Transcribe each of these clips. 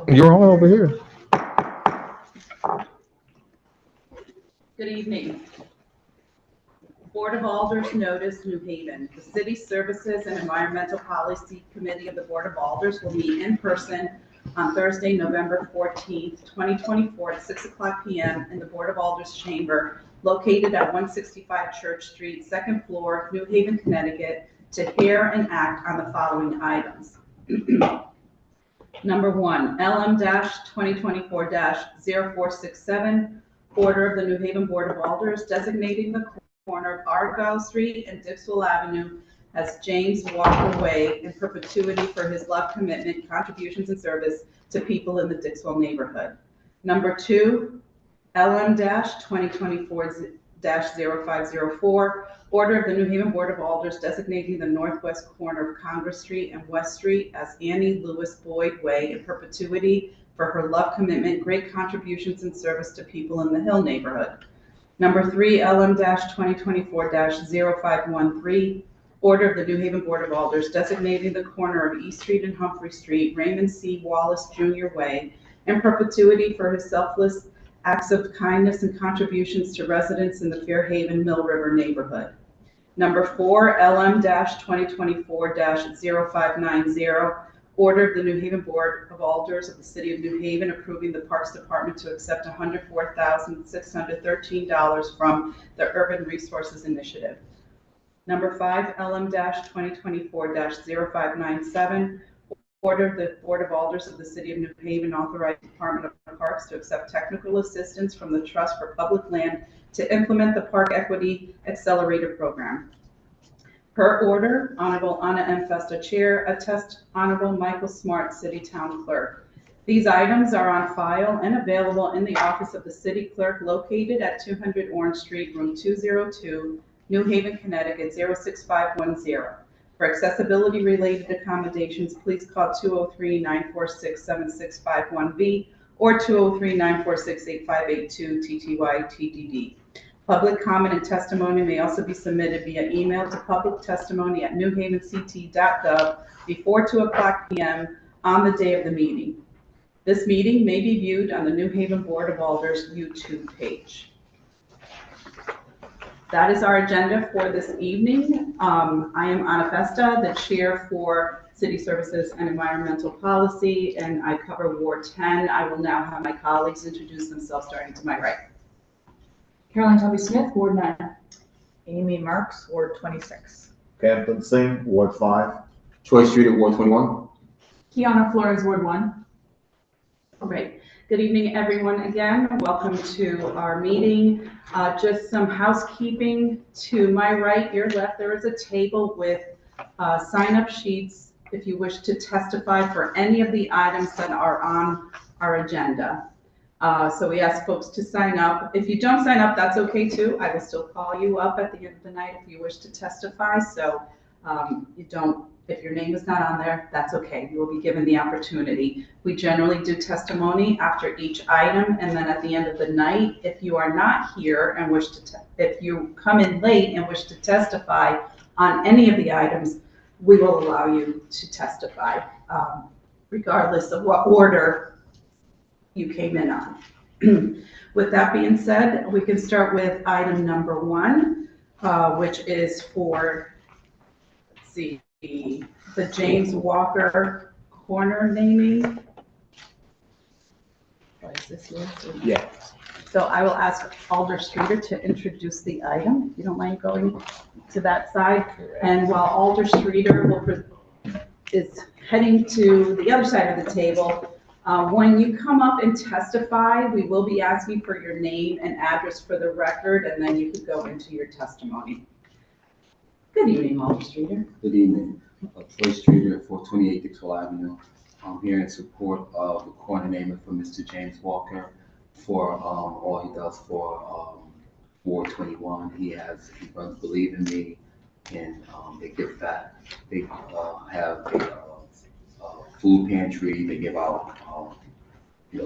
You're all over here. Good evening. Board of Alders notice, New Haven. The City Services and Environmental Policy Committee of the Board of Alders will meet in person on Thursday, November 14th, 2024 at 6:00 p.m. in the Board of Alders chamber located at 165 Church Street, second floor, New Haven, Connecticut, to hear and act on the following items. Number one, LM-2024-0467, order of the New Haven Board of Alders designating the corner of Argyle Street and Dixwell Avenue as James Walker Way in perpetuity for his love, commitment, contributions, and service to people in the Dixwell neighborhood. Number two, LM-2024-0504, order of the New Haven Board of Alders designating the northwest corner of Congress Street and West Street as Annie Lewis Boyd Way in perpetuity for her love, commitment, great contributions, and service to people in the Hill neighborhood. Number three, LM-2024-0513, order of the New Haven Board of Alders designating the corner of East Street and Humphrey Street, Raymond C. Wallace Jr. Way, in perpetuity for his selfless acts of kindness and contributions to residents in the Fairhaven Mill River neighborhood. Number four, LM-2024-0590, order of the New Haven Board of Alders of the City of New Haven approving the Parks Department to accept $104,613 from the Urban Resources Initiative. Number five, LM-2024-0597, order of the Board of Alders of the City of New Haven authorizing the Department of Parks to accept technical assistance from the Trust for Public Land to implement the Park Equity Accelerator Program. Per order, Honorable Anna M. Festa, Chair, attest Honorable Michael Smart, City Town Clerk. These items are on file and available in the office of the City Clerk located at 200 Orange Street, room 202, New Haven, Connecticut, 06510. For accessibility-related accommodations, please call 203-946-7651B or 203-946-8582 TTY TDD. Public comment and testimony may also be submitted via email to publictestimony@newhavenct.gov before 2:00 p.m. on the day of the meeting. This meeting may be viewed on the New Haven Board of Alders YouTube page. That is our agenda for this evening. I am Anna Festa, the Chair for City Services and Environmental Policy, and I cover Ward 10. I will now have my colleagues introduce themselves, starting to my right. Caroline Tubby-Smith, Ward 9. Amy Marks, Ward 26. Captain Singh, Ward 5. Troy Street at Ward 21. Kiana Flores, Ward 1. All right. Good evening, everyone. Again, welcome to our meeting. Just some housekeeping. To my right, your left, there is a table with sign-up sheets if you wish to testify for any of the items that are on our agenda. So we ask folks to sign up. If you don't sign up, that's okay too. I will still call you up at the end of the night if you wish to testify. So if your name is not on there, that's okay. You will be given the opportunity. We generally do testimony after each item, and then at the end of the night, if you are not here and if you come in late and wish to testify on any of the items, we will allow you to testify, regardless of what order you came in on. With that being said, we can start with item number one, which is for, let's see, the James Walker corner naming. Is this yours? Yeah. So I will ask Alder Streeter to introduce the item, if you don't mind going to that side. And while Alder Streeter is heading to the other side of the table, when you come up and testify, we will be asking for your name and address for the record, and then you could go into your testimony. Good evening, Alder Streeter. Good evening. Troy Streeter, 428 Dixwell Avenue. I'm here in support of the corner naming for Mr. James Walker for all he does for Ward 21. He runs Believe in Me, and they give back. They have a food pantry. They give out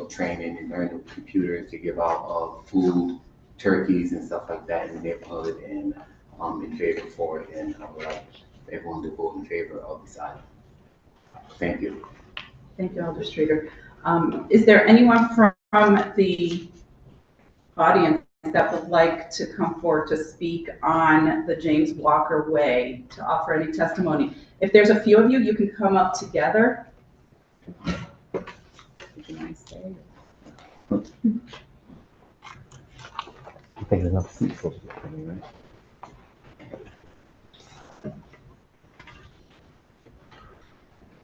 training and learning computers. They give out food, turkeys and stuff like that in the neighborhood, and in favor for it. And I would like everyone to vote in favor of this item. Thank you. Thank you, Alder Streeter. Is there anyone from the audience that would like to come forward to speak on the James Walker Way, to offer any testimony? If there's a few of you, you can come up together. Would you mind staying? Taking enough seats for you, right?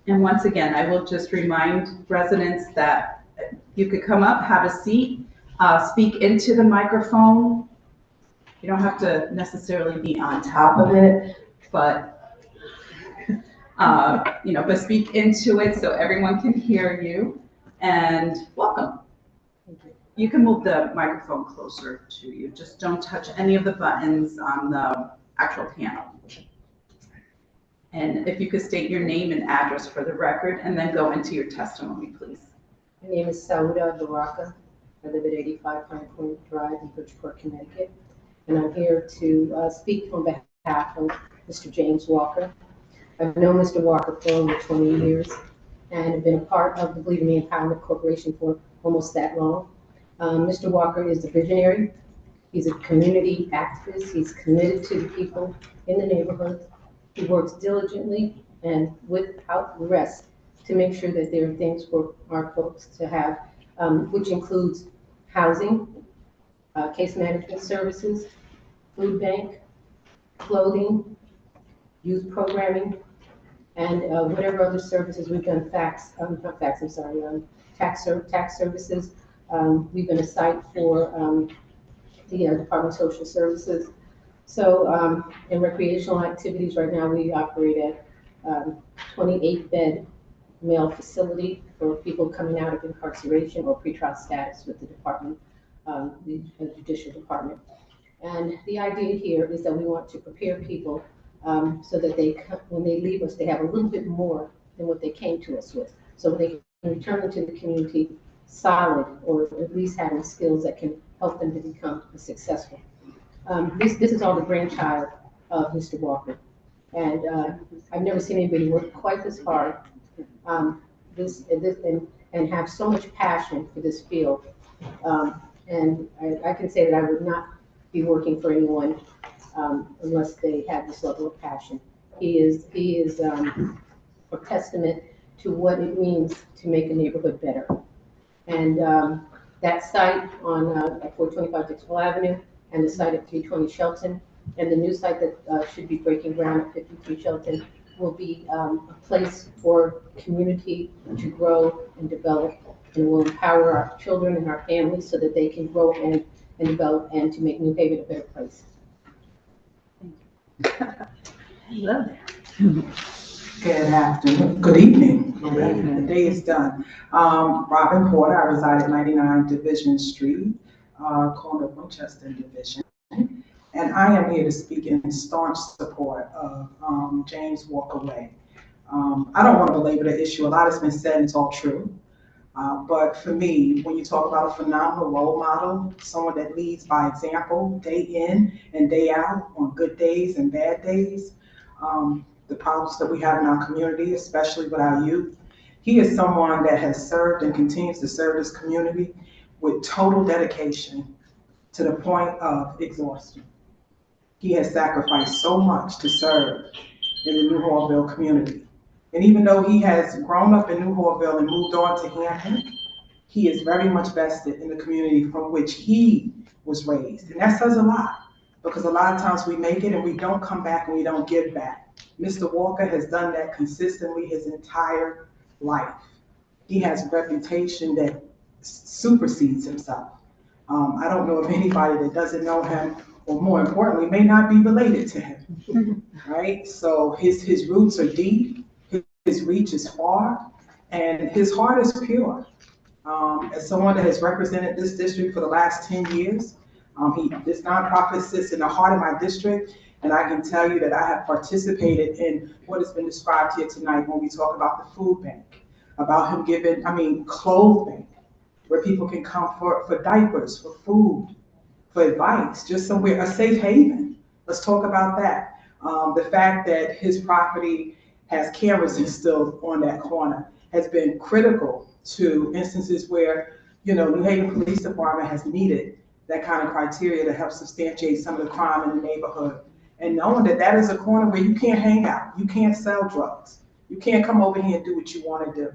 And once again, I will just remind residents that you could come up, have a seat, speak into the microphone. You don't have to necessarily be on top of it, but, but speak into it so everyone can hear you. And welcome. You can move the microphone closer to you. Just don't touch any of the buttons on the actual panel. And if you could state your name and address for the record, and then go into your testimony, please. My name is Sauda Baraka. I live at 85 Pine Point Drive in Bridgeport, Connecticut. And I'm here to speak on behalf of Mr. James Walker. I've known Mr. Walker for over 20 years and have been a part of the Believe in Me Empowerment Corporation for almost that long. Mr. Walker is a visionary. He's a community activist. He's committed to the people in the neighborhood. He works diligently and without rest to make sure that there are things for our folks to have, which includes housing, case management services, food bank, clothing, youth programming, and whatever other services we've done. Tax services. We've been a site for the Department of Social Services. So in recreational activities right now, we operate at 28-bed male facility for people coming out of incarceration or pretrial status with the department, the judicial department. And the idea here is that we want to prepare people so that when they leave us, they have a little bit more than what they came to us with. So they can return into the community solid, or at least having skills that can help them to become successful. This is all the grandchild of Mr. Walker. And I've never seen anybody work quite this hard and have so much passion for this field. And I can say that I would not be working for anyone unless they had this level of passion. He is a testament to what it means to make a neighborhood better. And that site on 425 Dixwell Avenue, and the site at 320 Shelton, and the new site that should be breaking ground at 53 Shelton will be a place for community to grow and develop, and will empower our children and our families so that they can grow and develop and to make New Haven a better place. Hello. Good afternoon, good evening. The day is done. Robin Porter, I reside at 99 Division Street, corner of Winchester Division. And I am here to speak in staunch support of James Walker Way. I don't want to belabor the issue. A lot has been said, and it's all true. But for me, when you talk about a phenomenal role model, someone that leads by example, day in and day out, on good days and bad days, the problems that we have in our community, especially with our youth, he is someone that has served and continues to serve this community with total dedication to the point of exhaustion. He has sacrificed so much to serve in the New Hallville community. And even though he has grown up in New Hallville and moved on to Hampton, he is very much vested in the community from which he was raised. And that says a lot, because a lot of times we make it and we don't come back and we don't give back. Mr. Walker has done that consistently his entire life. He has a reputation that supersedes himself. I don't know of anybody that doesn't know him, or more importantly, may not be related to him, right? So his roots are deep, his reach is far, and his heart is pure. As someone that has represented this district for the last 10 years, this nonprofit sits in the heart of my district, and I can tell you that I have participated in what has been described here tonight when we talk about the food bank, about him giving, clothing, where people can come for diapers, for food, for advice, just somewhere, a safe haven. Let's talk about that. The fact that his property has cameras installed on that corner has been critical to instances where, New Haven Police Department has needed that kind of criteria to help substantiate some of the crime in the neighborhood. And knowing that that is a corner where you can't hang out, you can't sell drugs, you can't come over here and do what you want to do.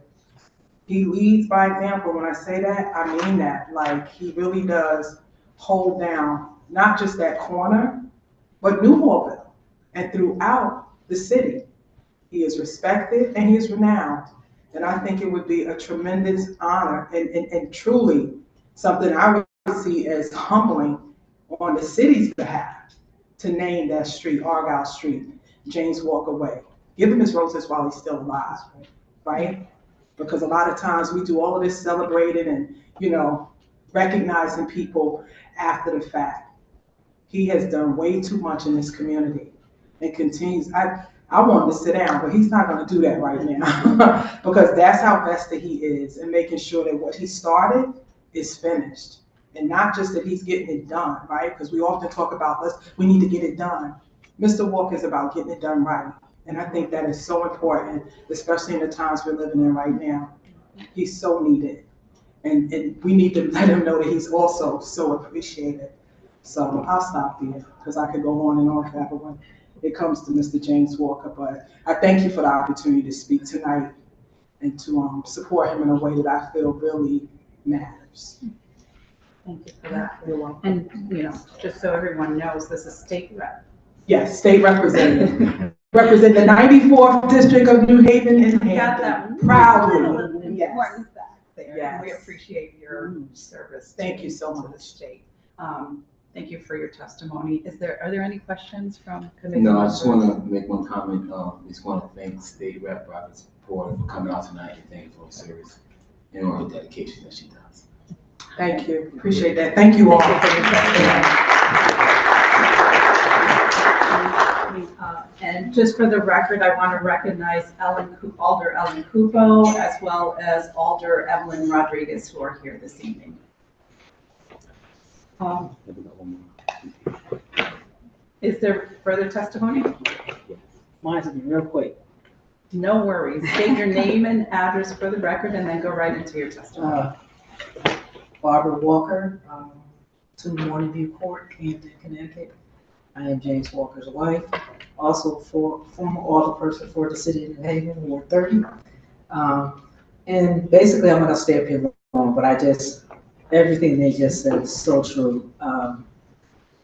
He leads by example. When I say that, I mean that. Like, he really does hold down not just that corner, but New Hallville and throughout the city. He is respected and he is renowned. And I think it would be a tremendous honor and truly something I would see as humbling on the city's behalf to name that street, Argyle Street, James Walker Way. Give him his roses while he's still alive, right? Because a lot of times we do all of this celebrating and, recognizing people after the fact. He has done way too much in this community and continues. I want him to sit down, but he's not going to do that right now because that's how vested he is in making sure that what he started is finished. And not just that he's getting it done, right? Because we often talk about, we need to get it done. Mr. Walker is about getting it done right. And I think that is so important, especially in the times we're living in right now. He's so needed. And we need to let him know that he's also so appreciated. So I'll stop there because I could go on and on forever when it comes to Mr. James Walker. But I thank you for the opportunity to speak tonight and to support him in a way that I feel really matters. Thank you for that. You're welcome. And, just so everyone knows, this is state rep. Yes, state representative. Represent the 94th District of New Haven in Hampton. Got that Proudly. Yes. Important back there. Yes. And we appreciate your service. Thank you so to the much. state. Thank you for your testimony. Are there any questions from committee? No, I just want to make one comment. I just want to thank State Rep Robert for coming out tonight and thank you for her service and all her dedication that she does. Thank you. Appreciate that. Thank you all. And just for the record, I want to recognize Alder Ellen Cupo as well as Alder Evelyn Rodriguez, who are here this evening. Is there further testimony? Mine's gonna be real quick. No worries. State your name and address for the record and then go right into your testimony. Barbara Walker, 2 Morningview Court, Camden, Connecticut. I am James Walker's wife, also former alderperson for the city of New Haven, Ward 30. And basically, I'm not gonna stay up here long, but everything they just said is so true.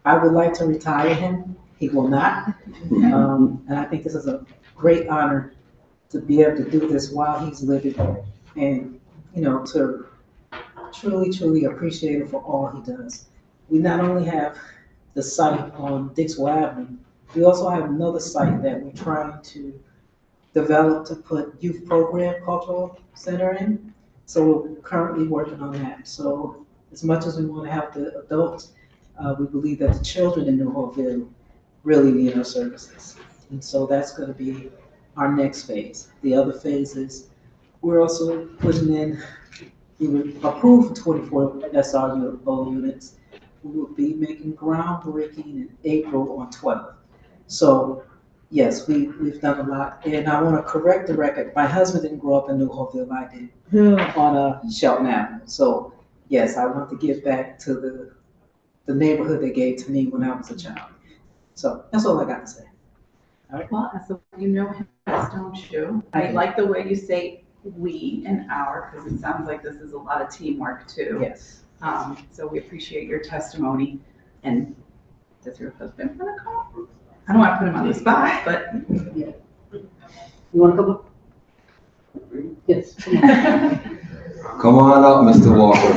I would like to retire him. He will not. And I think this is a great honor to be able to do this while he's living and, to truly, truly appreciate him for all he does. We not only have the site on Dixwell Avenue, we also have another site that we're trying to develop to put youth program cultural center in. So we're currently working on that. So as much as we want to help the adults, we believe that the children in New Hallville really need our services. And so that's going to be our next phase. The other phase is we're also putting in, we were approved for 24 SRO units. We will be making groundbreaking in April on 12. So yes, we've done a lot. And I want to correct the record. My husband didn't grow up in New Hallville, I did, on Shelton Avenue. So yes, I want to give back to the neighborhood they gave to me when I was a child. So that's all I got to say. All right. Well, as you know him best, don't you? I like the way you say we and our, because it sounds like this is a lot of teamwork too. Yes. So we appreciate your testimony. And does your husband want to come? I don't want to put him on the spot, but. Yeah. You want to come up? Yes. Come on up, Mr. Walker.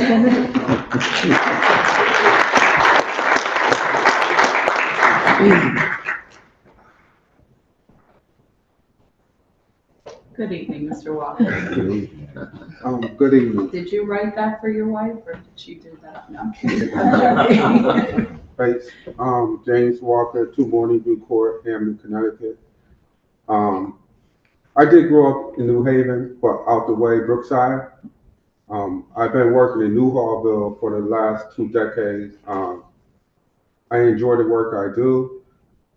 Good evening, Mr. Walker. Good evening. Good evening. Did you write that for your wife, or did she do that? No. Right. James Walker, 2 Morningview Court, Hampton, Connecticut. I did grow up in New Haven, but out the way, Brookside. I've been working in New Hallville for the last 2 decades. I enjoy the work I do.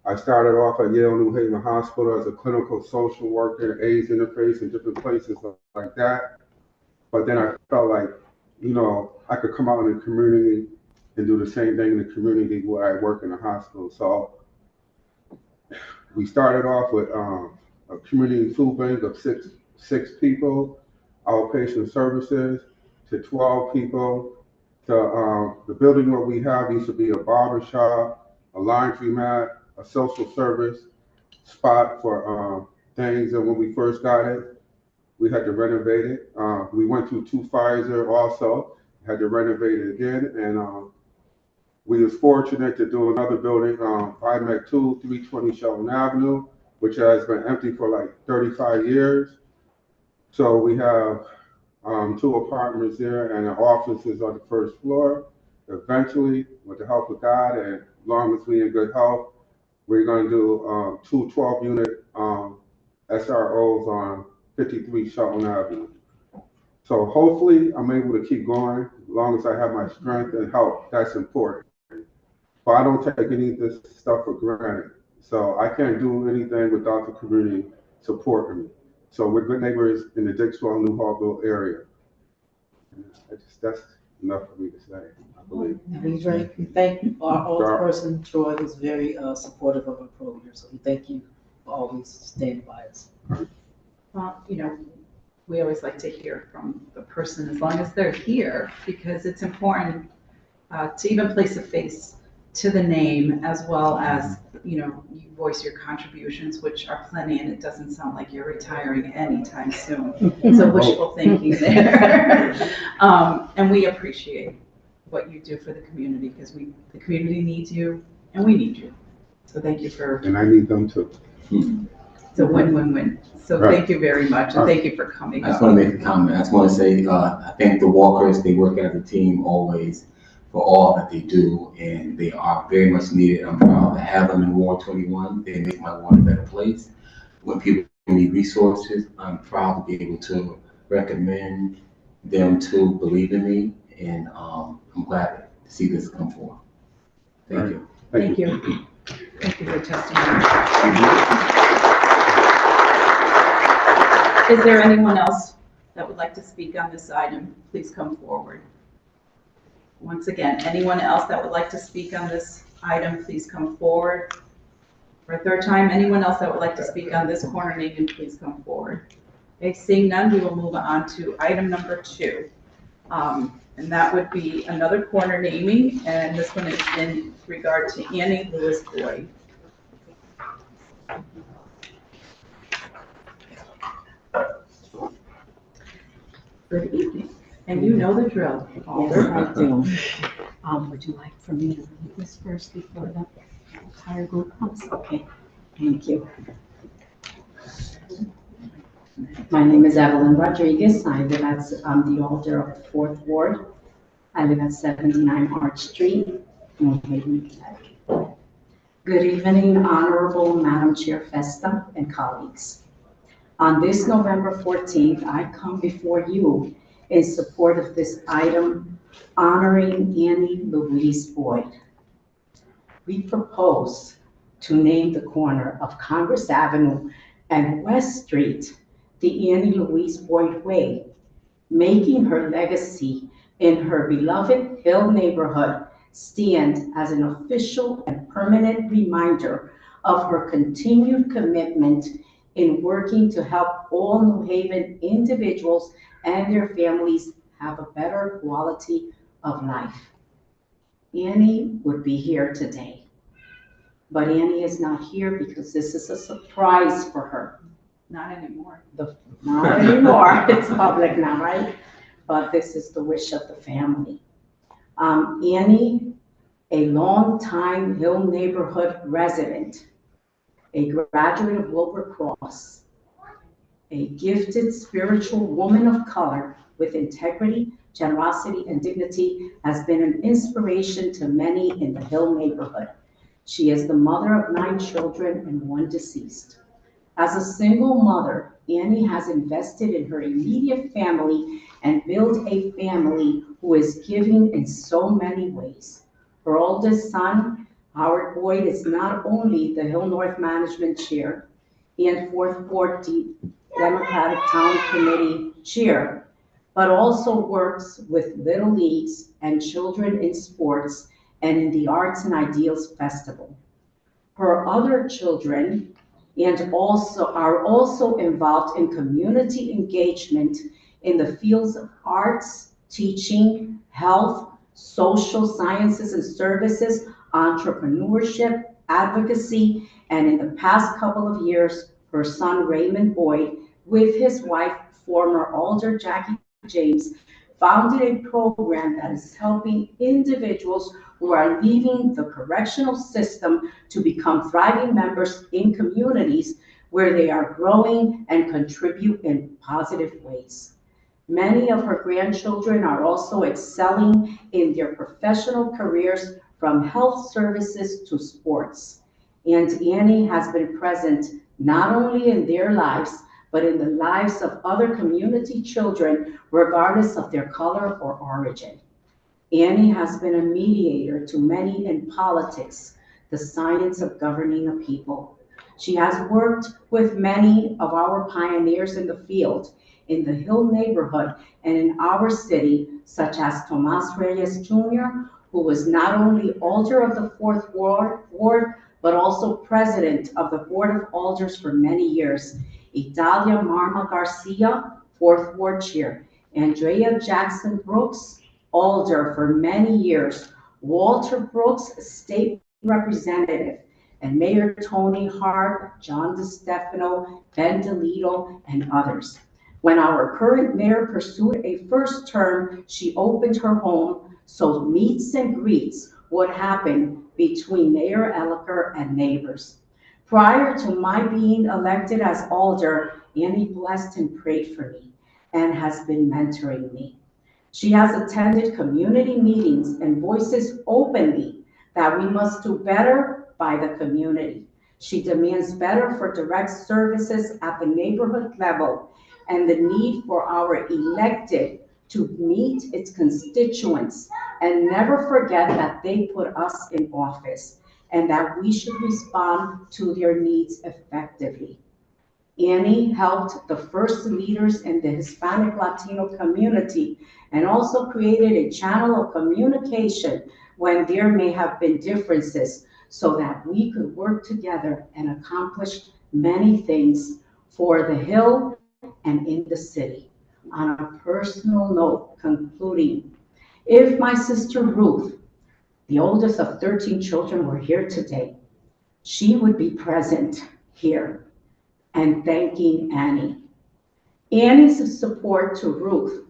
I started off at Yale New Haven Hospital as a clinical social worker, AIDS interface, and different places like that. But then I felt like, I could come out in the community and do the same thing in the community where I work in the hospital. So we started off with a community food bank of six people, outpatient services to 12 people. The building where we have used to be a barber shop, a laundromat, a social service spot for things. And when we first got it, we had to renovate it. We went through 2 fires there also, had to renovate it again. And we was fortunate to do another building, IMEC 2, 320 Shelton Avenue, which has been empty for like 35 years. So we have 2 apartments there and an office is on the first floor. Eventually, with the help of God and as long as we're in good health, we're going to do 2 12-unit SROs on 53 Shelton Avenue. So hopefully I'm able to keep going as long as I have my strength and health. That's important. But I don't take any of this stuff for granted. So I can't do anything without the community supporting me. So we're good neighbors in the Dixwell, New Hallville area. That's enough for me to say, I believe. And we thank our alderperson, Troy, who's very supportive of our program. So we thank you for always standing by us. Well, we always like to hear from the person as long as they're here, because it's important to even place a face to the name, as well as, you voice your contributions, which are plenty, and it doesn't sound like you're retiring anytime soon. So wishful thinking there. And we appreciate what you do for the community, because the community needs you and we need you. So thank you for. And I need them too. It's a win-win-win. So Thank you very much, and thank you for coming. I just want to make a comment. I just want to say, I thank the Walkers. They work as a team always for all that they do, and they are very much needed. I'm proud to have them in Ward 21. They make my ward a better place. When people need resources, I'm proud to be able to recommend them to believe in me, and I'm glad to see this come forward. Thank you. Thank you. Thank you for your testimony. Is there anyone else that would like to speak on this item? Please come forward. Once again, anyone else that would like to speak on this item, please come forward. For a third time, anyone else that would like to speak on this corner naming, please come forward. Okay, seeing none, we will move on to item number 2. And that would be another corner naming, and this one is in regard to Annie Lewis Boyd. Good evening. And you know the drill. Yes, I do. Would you like for me to read this first before the entire group comes? Okay, thank you. My name is Evelyn Rodriguez. I'm the alder of the 4th Ward. I live at 79 Arch Street, New Haven, Connecticut. Good evening, Honorable Madam Chair Festa and colleagues. On this November 14th, I come before you in support of this item honoring Annie Louise Boyd. We propose to name the corner of Congress Avenue and West Street the Annie Louise Boyd Way, making her legacy in her beloved Hill neighborhood stand as an official and permanent reminder of her continued commitment in working to help all New Haven individuals and their families have a better quality of life. Annie would be here today, but Annie is not here because this is a surprise for her. Not anymore. Not anymore, it's public now, right? But this is the wish of the family. Annie, a longtime Hill neighborhood resident, a graduate of Wilbur Cross, a gifted spiritual woman of color with integrity, generosity, and dignity, has been an inspiration to many in the Hill neighborhood. She is the mother of 9 children and 1 deceased. As a single mother, Annie has invested in her immediate family and built a family who is giving in so many ways. Her oldest son Howard Boyd is not only the Hill North Management Chair and Fourth Ward Democratic Town Committee Chair, but also works with Little Leagues and children in sports and in the Arts and Ideals Festival. Her other children are also involved in community engagement in the fields of arts, teaching, health, social sciences and services, entrepreneurship, advocacy, and in the past couple of years, her son Raymond Boyd, with his wife, former Alder Jackie James, founded a program that is helping individuals who are leaving the correctional system to become thriving members in communities where they are growing and contribute in positive ways. Many of her grandchildren are also excelling in their professional careers from health services to sports. And Annie has been present not only in their lives, but in the lives of other community children, regardless of their color or origin. Annie has been a mediator to many in politics, the science of governing a people. She has worked with many of our pioneers in the field, in the Hill neighborhood and in our city, such as Tomas Reyes Jr., who was not only Alder of the Fourth Ward, but also president of the Board of Alders for many years. Idalia Marma Garcia, Fourth Ward Chair. Andrea Jackson Brooks, Alder for many years. Walter Brooks, State Representative. And Mayor Tony Hart, John DeStefano, Ben DeLito, and others. When our current mayor pursued a first term, she opened her home so meets and greets would happen between Mayor Elicker and neighbors. Prior to my being elected as Alder, Annie blessed and prayed for me and has been mentoring me. She has attended community meetings and voices openly that we must do better by the community. She demands better for direct services at the neighborhood level and the need for our elected to meet its constituents and never forget that they put us in office and that we should respond to their needs effectively. Annie helped the first leaders in the Hispanic Latino community and also created a channel of communication when there may have been differences so that we could work together and accomplish many things for the Hill and in the city. On a personal note, concluding, if my sister Ruth, the oldest of 13 children, were here today, she would be present here and thanking Annie. Annie's support to Ruth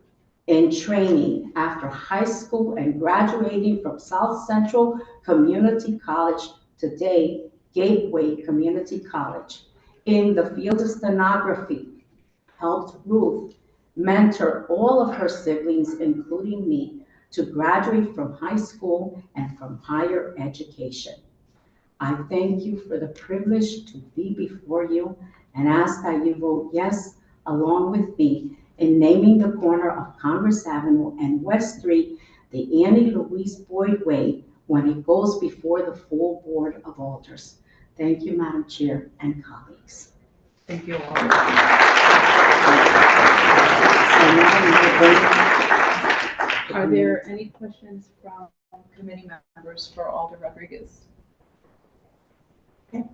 in training after high school and graduating from South Central Community College, today Gateway Community College, in the field of stenography, helped Ruth mentor all of her siblings, including me, to graduate from high school and from higher education. I thank you for the privilege to be before you and ask that you vote yes along with me in naming the corner of Congress Avenue and West Street the Annie Louise Boyd Way when it goes before the full Board of Alders. Thank you, Madam Chair and colleagues. Thank you all. Are there any questions from committee members for Alder Rodriguez? Okay.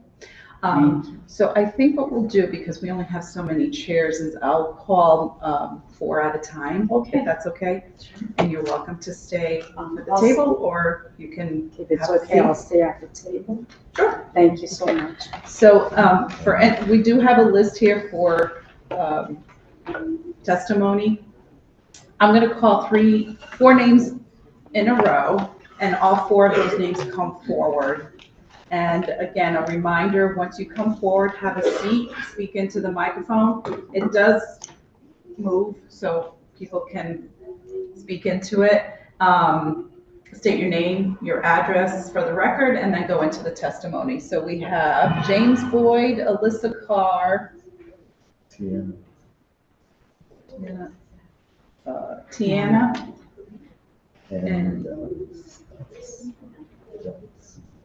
So I think what we'll do, because we only have so many chairs, is I'll call 4 at a time. Okay. If that's okay. And you're welcome to stay at the I'll table, or you can. If it's have a okay, I'll seat. stay at the table. Sure. Thank you so much. So we do have a list here for testimony. I'm going to call 4 names in a row, and all 4 of those names come forward. And again, a reminder, once you come forward, have a seat, speak into the microphone. It does move, so people can speak into it. State your name, your address for the record, and then go into the testimony. So we have James Boyd, Alyssa Carr, Tiana,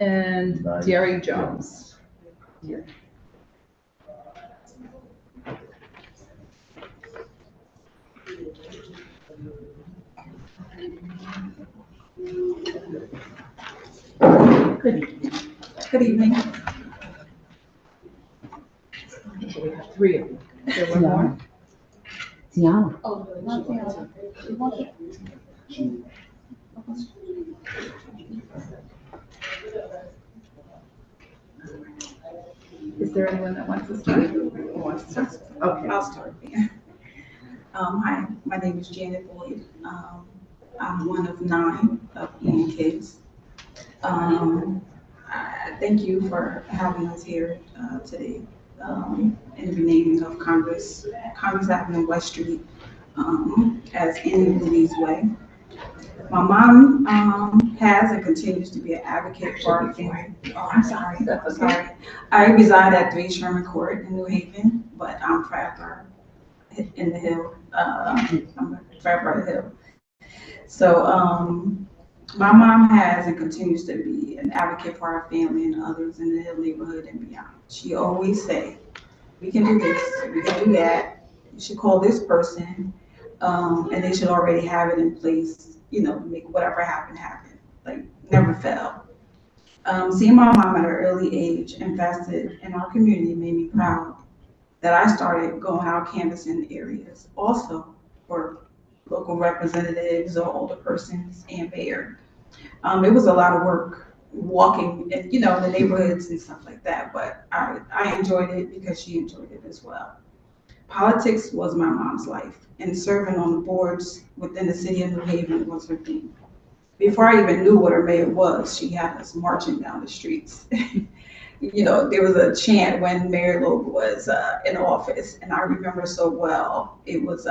and Nice. Jerry Jones. Good evening. We have three of them. There were more? Tiana. Is there anyone that wants to start? Who wants to start? Okay. I'll start again. Hi, my name is Janet Boyd. I'm one of 9 of Ian kids. Thank you for having us here today in the renaming of Congress Avenue West Street as Annie Louise Way. My mom has and continues to be an advocate for our family. Oh, I'm sorry. I reside at 3 Sherman Court in New Haven, but I'm forever in the Hill. I'm forever in the Hill. So my mom has and continues to be an advocate for our family and others in the Hill neighborhood and beyond. She always say, we can do this, we can do that. You should call this person, and they should already have it in place, make whatever happen. Like, never fail. Seeing my mom at an early age invested in our community made me proud that I started going out canvassing areas also for local representatives or older persons and mayor. It was a lot of work walking, in, the neighborhoods and stuff like that, but I enjoyed it because she enjoyed it as well. Politics was my mom's life, and serving on the boards within the city of New Haven was her thing. Before I even knew what her mayor was, she had us marching down the streets. There was a chant when Mayor Logue was in office, and I remember so well. It was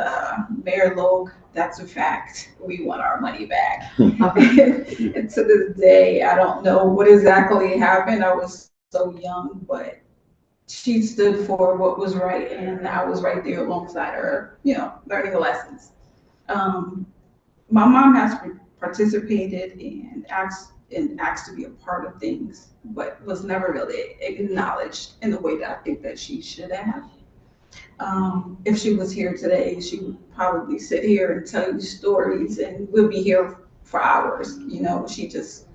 Mayor Logue, that's a fact. We want our money back. And to this day, I don't know what exactly happened. I was so young, but she stood for what was right, and I was right there alongside her, learning the lessons. My mom has participated and asked to be a part of things, but was never really acknowledged in the way that I think that she should have. If she was here today, she would probably sit here and tell you stories, and we'll be here for hours. She just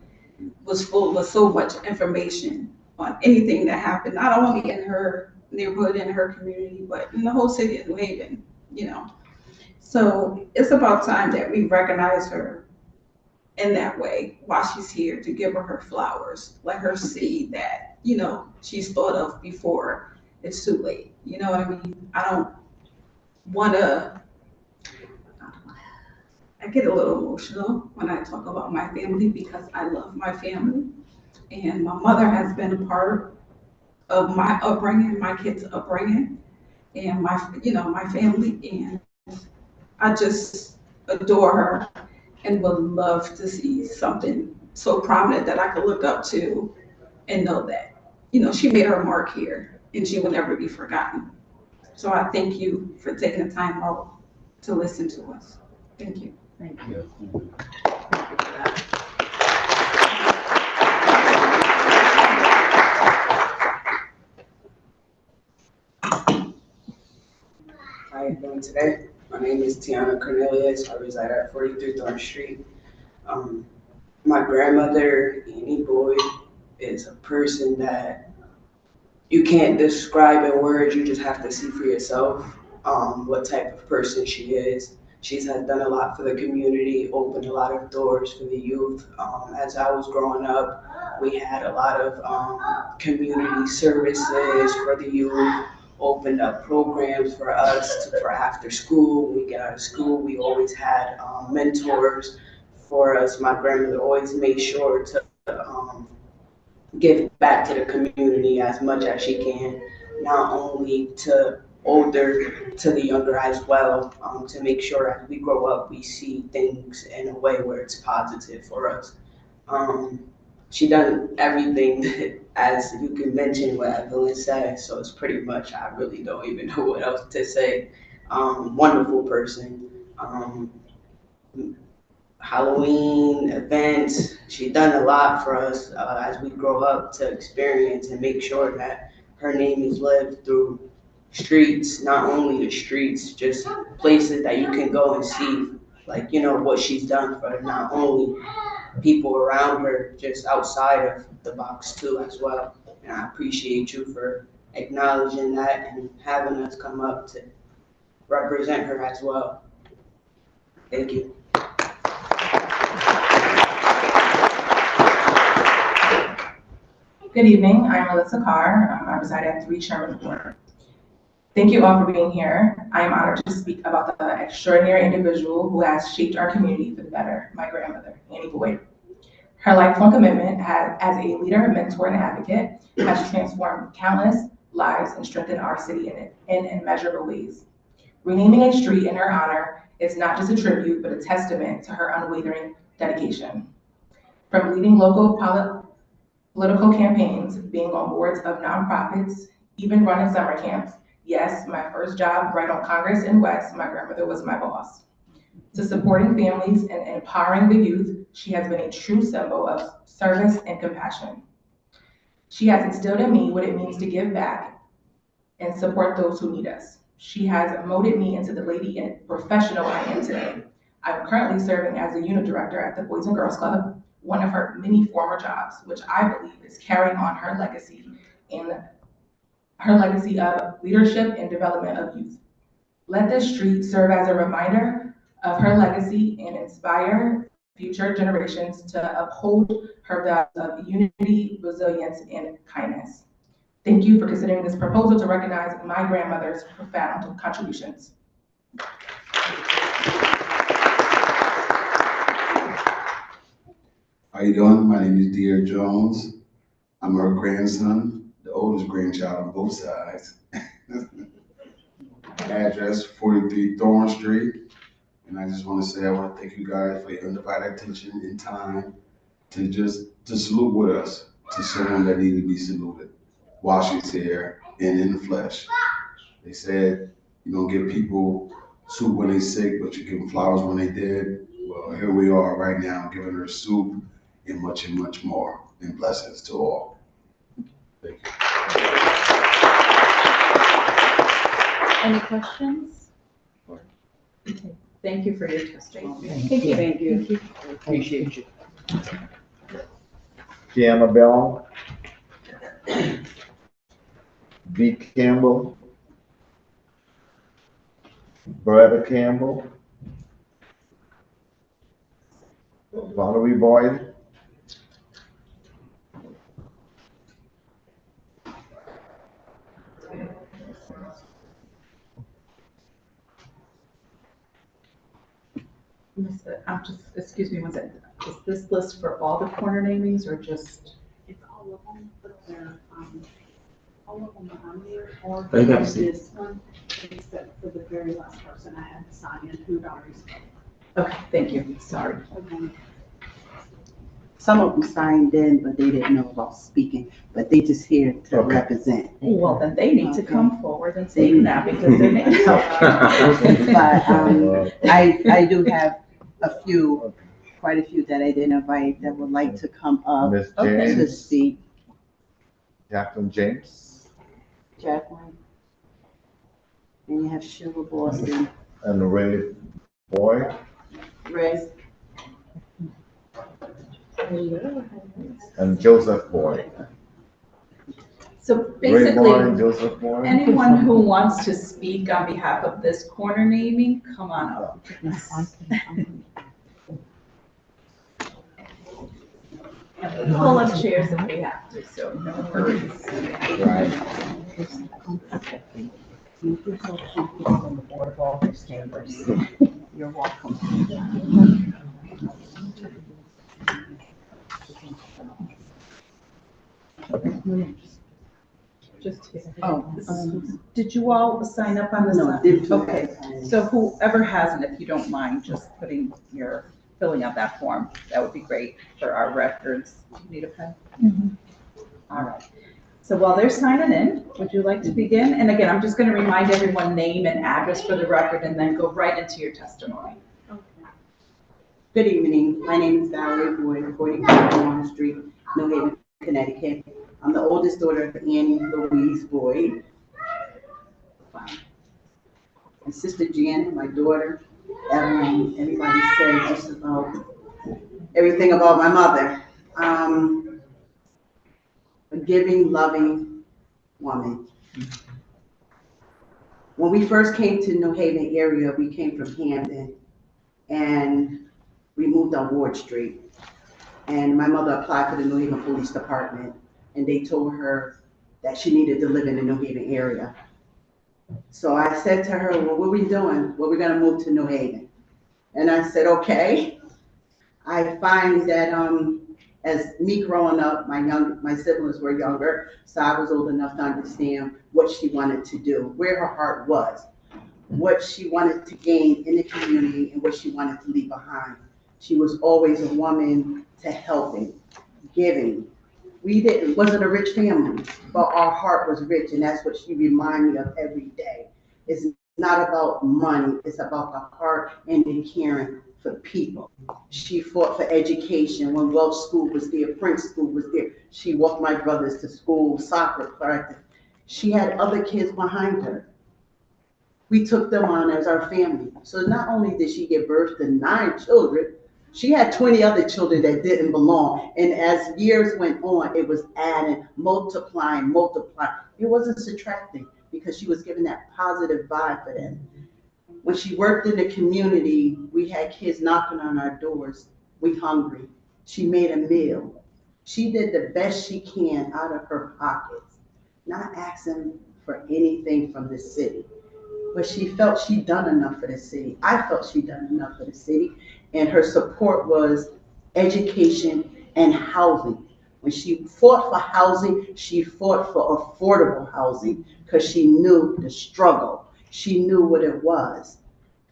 was full of so much information on anything that happened, not only in her neighborhood, in her community, but in the whole city of New Haven, So it's about time that we recognize her in that way while she's here, to give her flowers, let her see that, she's thought of before it's too late. You know what I mean? I don't want to, I get a little emotional when I talk about my family because I love my family. And my mother has been a part of my upbringing, my kids' upbringing, and my family. And I just adore her and would love to see something so prominent that I could look up to and know that, she made her mark here and she will never be forgotten. So I thank you for taking the time out to listen to us. Thank you. Thank you. How are you doing today? My name is Tiana Cornelius. I reside at 43 Thorn Street. My grandmother, Annie Boyd, is a person that you can't describe in words. You just have to see for yourself what type of person she is. She's done a lot for the community, opened a lot of doors for the youth. As I was growing up, we had a lot of community services for the youth, opened up programs for us for after school. When we get out of school, we always had mentors for us. My grandmother always made sure to give back to the community as much as she can, not only to older, to the younger as well, to make sure as we grow up, we see things in a way where it's positive for us. She done everything that, as you can mention what Evelyn said, so it's pretty much, I really don't even know what else to say. Wonderful person. Halloween events. She's done a lot for us as we grow up to experience and make sure that her name is lived through streets, not only the streets, just places that you can go and see, like, what she's done for not only people around her, just outside of the box too as well. And I appreciate you for acknowledging that and having us come up to represent her as well. Thank you. Good evening, I'm Melissa Carr. I reside at 3 Sherman Court. Thank you all for being here. I am honored to speak about the extraordinary individual who has shaped our community for the better, my grandmother, Annie BoA. Her lifelong commitment as a leader, mentor, and advocate has transformed countless lives and strengthened our city in immeasurable ways. Renaming a street in her honor is not just a tribute, but a testament to her unwavering dedication. From leading local political campaigns, being on boards of nonprofits, even running summer camps. Yes, my first job right on Congress in West, my grandmother was my boss. To supporting families and empowering the youth, she has been a true symbol of service and compassion. She has instilled in me what it means to give back and support those who need us. She has molded me into the lady and professional I am today. I'm currently serving as a unit director at the Boys and Girls Club, one of her many former jobs, which I believe is carrying on her legacy of leadership and development of youth. Let this street serve as a reminder of her legacy and inspire future generations to uphold her values of unity, resilience, and kindness. Thank you for considering this proposal to recognize my grandmother's profound contributions. How you doing? My name is Dear Jones. I'm her grandson, the oldest grandchild on both sides. Address 43 Thorn Street. And I just want to say I want to thank you guys for your undivided attention and time to salute with us to someone that needed to be saluted while she's here and in the flesh. They said you don't give people soup when they sick, but you give them flowers when they dead. Well, here we are right now giving her soup and much more. And blessings to all. Thank you. Any questions? Okay. Thank you for your testimony. Thank you. Thank you. Appreciate you. Kiana Bell. B. Campbell. Beretta Campbell. Valerie Boyd. Excuse me, is this list for all the corner namings or just? It's all of them, but they're, all of them are on there, or Oh, you got to see. this one, except for the very last person I had to sign in who'd already spoken. Okay, thank you, sorry. Some of them signed in, but they didn't know about speaking, but they just here to represent. Well, then they need to come forward and speak now because their names. But I do have quite a few that I didn't invite that would like to come up Miss to James. speak. Jacqueline James. Jacqueline. And you have Sheila Boston. And Ray Boyd. Ray. And Joseph Boyd. So Ray Boyd and basically, Joseph Boyd. anyone who wants to speak on behalf of this corner naming, come on up. Pull up chairs if we have to, so no hurries. Right. You're welcome. Just here. Oh, Did you all sign up on this? No, didn't. Okay, so whoever hasn't, if you don't mind, just filling out that form, that would be great for our records. Do you need a pen? Mm-hmm. All right. So while they're signing in, would you like to begin? And again, I'm just going to remind everyone name and address for the record and then go right into your testimony. Okay. Good evening. My name is Valerie Boyd, 45 Warren Street, New Haven, Connecticut. I'm the oldest daughter of Annie Louise Boyd. My sister Janet, my daughter, Evelyn. Everybody said just about everything about my mother. A giving, loving woman. When we first came to New Haven area, we came from Hamden, and we moved on Ward Street. And my mother applied for the New Haven Police Department, and they told her that she needed to live in the New Haven area. So I said to her, well, what are we doing? Well, we're gonna move to New Haven. And I said, okay. I find that as me growing up, my siblings were younger, so I was old enough to understand what she wanted to do, where her heart was, what she wanted to gain in the community, and what she wanted to leave behind. She was always a woman to helping, giving. Wasn't a rich family, but our heart was rich, and that's what she reminded me of every day. It's not about money, it's about the heart and the caring for people. She fought for education. When Welsh School was there, French School was there, she walked my brothers to school, soccer practice. She had other kids behind her. We took them on as our family. So not only did she give birth to 9 children, she had 20 other children that didn't belong. And as years went on, it was adding, multiplying. It wasn't subtracting, because she was giving that positive vibe for them. When she worked in the community, we had kids knocking on our doors. We hungry. She made a meal. She did the best she can out of her pockets, not asking for anything from the city. But she felt she'd done enough for the city. I felt she'd done enough for the city. And her support was education and housing. When she fought for housing, she fought for affordable housing, because she knew the struggle. She knew what it was.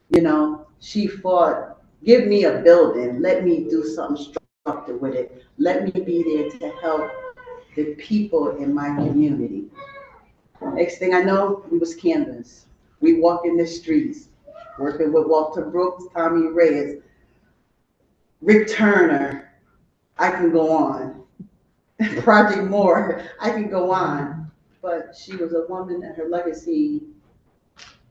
You know, she fought, give me a building, let me do something structured with it. Let me be there to help the people in my community. Next thing I know, we was canvas. We walk in the streets, working with Walter Brooks, Tommy Reyes, Rick Turner. I can go on. Project Moore, I can go on. But she was a woman that her legacy,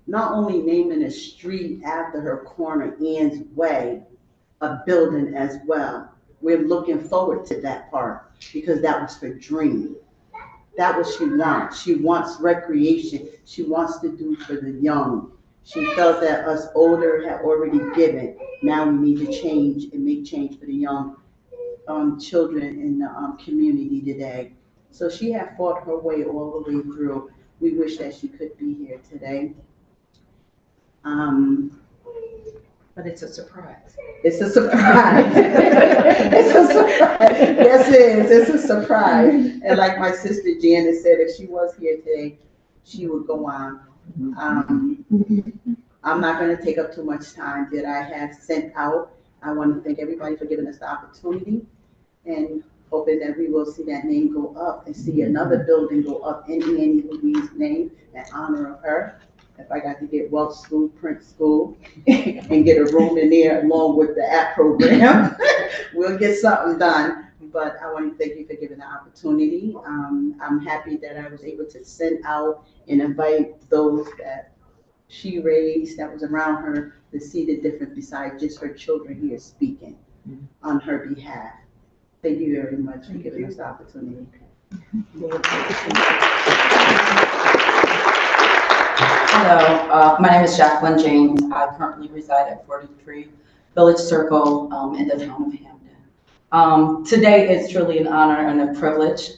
not only naming a street after her corner, Ann's Way, a building as well. We're looking forward to that part, because that was her dream. That what she wants. She wants recreation. She wants to do for the young. She felt that us older had already given. Now we need to change and make change for the young children in the community today. So she had fought her way all the way through. We wish that she could be here today. But it's a surprise. It's a surprise. It's a surprise. Yes, it is. It's a surprise. And like my sister Janet said, if she was here today, she would go on. I'm not going to take up too much time that I have sent out. I want to thank everybody for giving us the opportunity, and hoping that we will see that name go up and see another building go up in Annie Louise's name in honor of her. If I got to get Welsh School, Prince School, and get a room in there along with the app program, we'll get something done. But I want to thank you for giving the opportunity. I'm happy that I was able to send out and invite those that she raised, that was around her, to see the difference besides just her children here speaking on her behalf. Thank you very much for giving us the opportunity. Hello, my name is Jacqueline James. I currently reside at 43 Village Circle in the town of Hamden. Today is truly an honor and a privilege.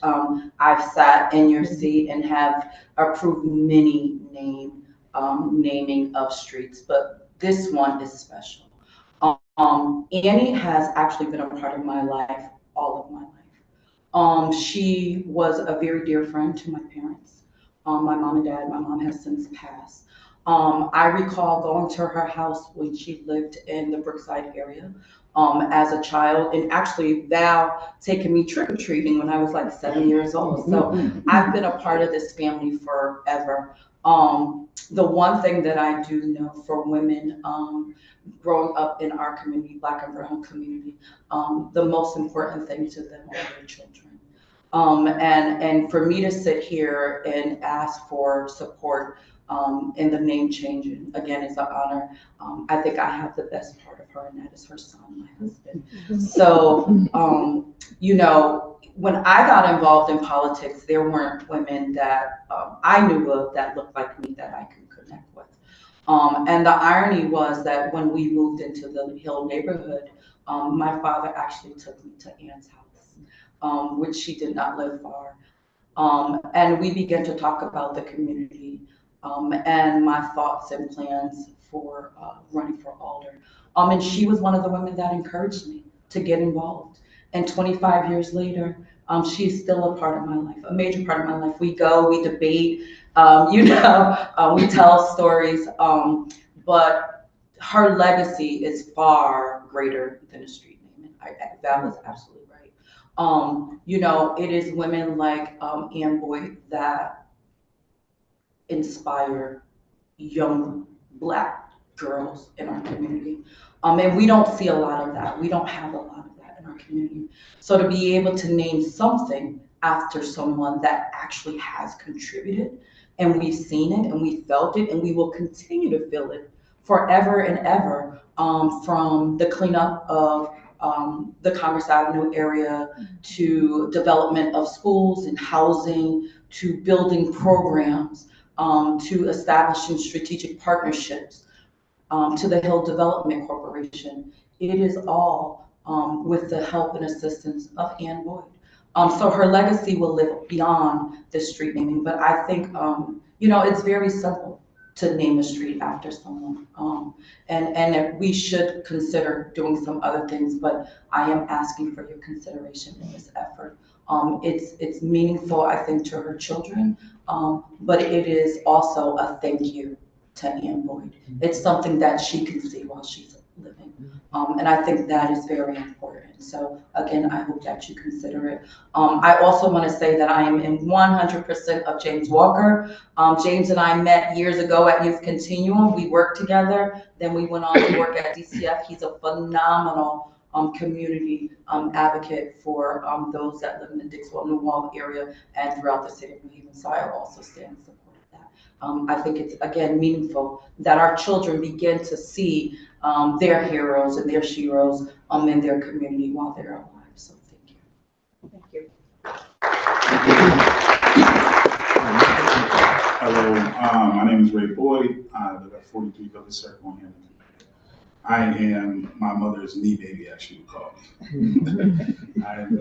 I've sat in your seat and have approved many naming of streets, but this one is special. Annie has actually been a part of my life, all of my life. She was a very dear friend to my parents. My mom and dad, my mom has since passed. I recall going to her house when she lived in the Brookside area as a child, and actually Val taking me trick-or-treating when I was like 7 years old. So I've been a part of this family forever. The one thing that I do know for women growing up in our community, Black and brown community, the most important thing to them are their children. And for me to sit here and ask for support in the name changing, again, it's an honor. I think I have the best part of her, and that is her son, my husband. So, you know, when I got involved in politics, there weren't women that I knew of that looked like me that I could connect with. And the irony was that when we moved into the Hill neighborhood, my father actually took me to Ann's house, which she did not live far. And we began to talk about the community and my thoughts and plans for running for alder. And she was one of the women that encouraged me to get involved. And 25 years later, she's still a part of my life, a major part of my life. We go, we debate, you know, we tell stories, but her legacy is far greater than a street name. That was absolutely right. You know, it is women like Ann Boyd that inspire young Black girls in our community. And we don't see a lot of that. We don't have a lot of that in our community. So to be able to name something after someone that actually has contributed, and we've seen it and we felt it and we will continue to feel it forever and ever, from the cleanup of the Congress Avenue area to development of schools and housing, to building programs, to establishing strategic partnerships, to the Hill Development Corporation. It is all with the help and assistance of Ann Boyd. So her legacy will live beyond the street naming, but I think, you know, it's very simple to name a street after someone. And we should consider doing some other things, but I am asking for your consideration in this effort. It's meaningful, I think, to her children, but it is also a thank you to Ann Boyd. It's something that she can see while she's living. And I think that is very important. So again, I hope that you consider it. I also want to say that I am in 100% of James Walker. James and I met years ago at Youth Continuum. We worked together. Then we went on to work at DCF. He's a phenomenal community advocate for those that live in the Dixwell, New Wall area and throughout the city of New Haven. So I also stand in support of that. I think it's, again, meaningful that our children begin to see their heroes and their sheroes in their community while they're alive. So thank you. Thank you. Hello, my name is Ray Boyd. I live at 43 Village Circle in Hamilton. I am my mother's knee baby, as she would call me. I am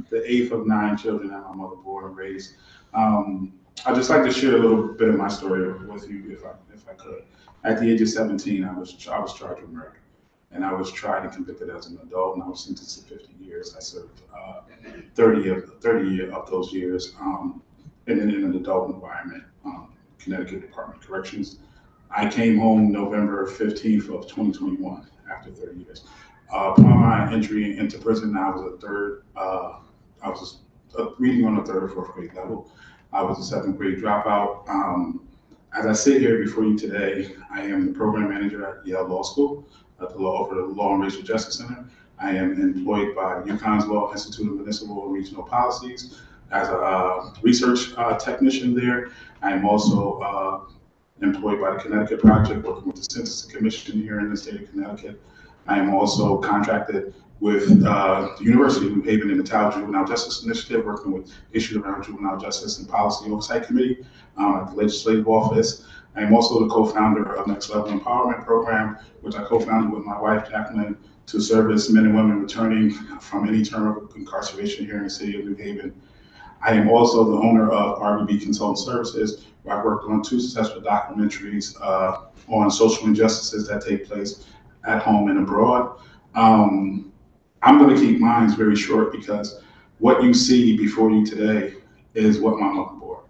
the 8th of 9 children that my mother bore and raised. I'd just like to share a little bit of my story with you, if I could. At the age of 17, I was charged with murder, and I was tried and convicted as an adult, and I was sentenced to 50 years. I served 30 of those years in an adult environment, Connecticut Department of Corrections. I came home November 15th of 2021 after 30 years. Upon my entry into prison, I was reading on the 3rd or 4th grade level. I was a 7th grade dropout. As I sit here before you today, I am the program manager at Yale Law School, over the Law and Racial Justice Center. I am employed by UConn's Law Institute of Municipal and Regional Policies as a research technician there. I am also employed by the Connecticut Project, working with the Census Commission here in the state of Connecticut. I am also contracted with the University of New Haven and the Tau Juvenile Justice Initiative, working with issues around juvenile justice and policy oversight committee at the legislative office. I am also the co-founder of Next Level Empowerment Program, which I co-founded with my wife, Jacqueline, to service men and women returning from any term of incarceration here in the city of New Haven. I am also the owner of RBB Consultant Services, where I've worked on 2 successful documentaries on social injustices that take place at home and abroad. I'm going to keep mine very short because what you see before you today is what my mother bore.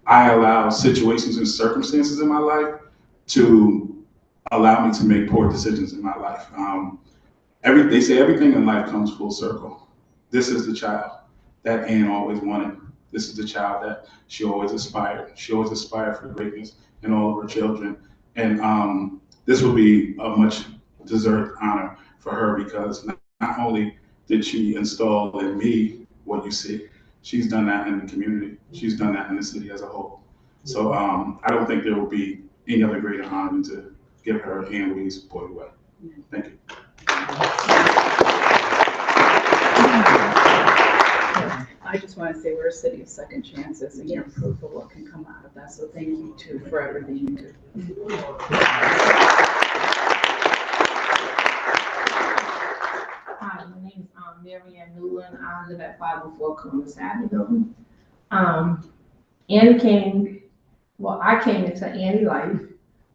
I allow situations and circumstances in my life to allow me to make poor decisions in my life. They say everything in life comes full circle. This is the child that Ann always wanted this is the child that she always aspired. She always aspired for greatness in all of her children. And this will be a much deserved honor for her because not only did she install in me what you see, she's done that in the community. She's done that in the city as a whole. So I don't think there will be any other greater honor than to give her Ann Louise BoA. Thank you. I just want to say we're a city of second chances, and you're proof of what can come out of that. So thank you too for everything you do. Hi, my name is Mary Ann Newland. I live at 504 Columbus Avenue. I came into Annie's life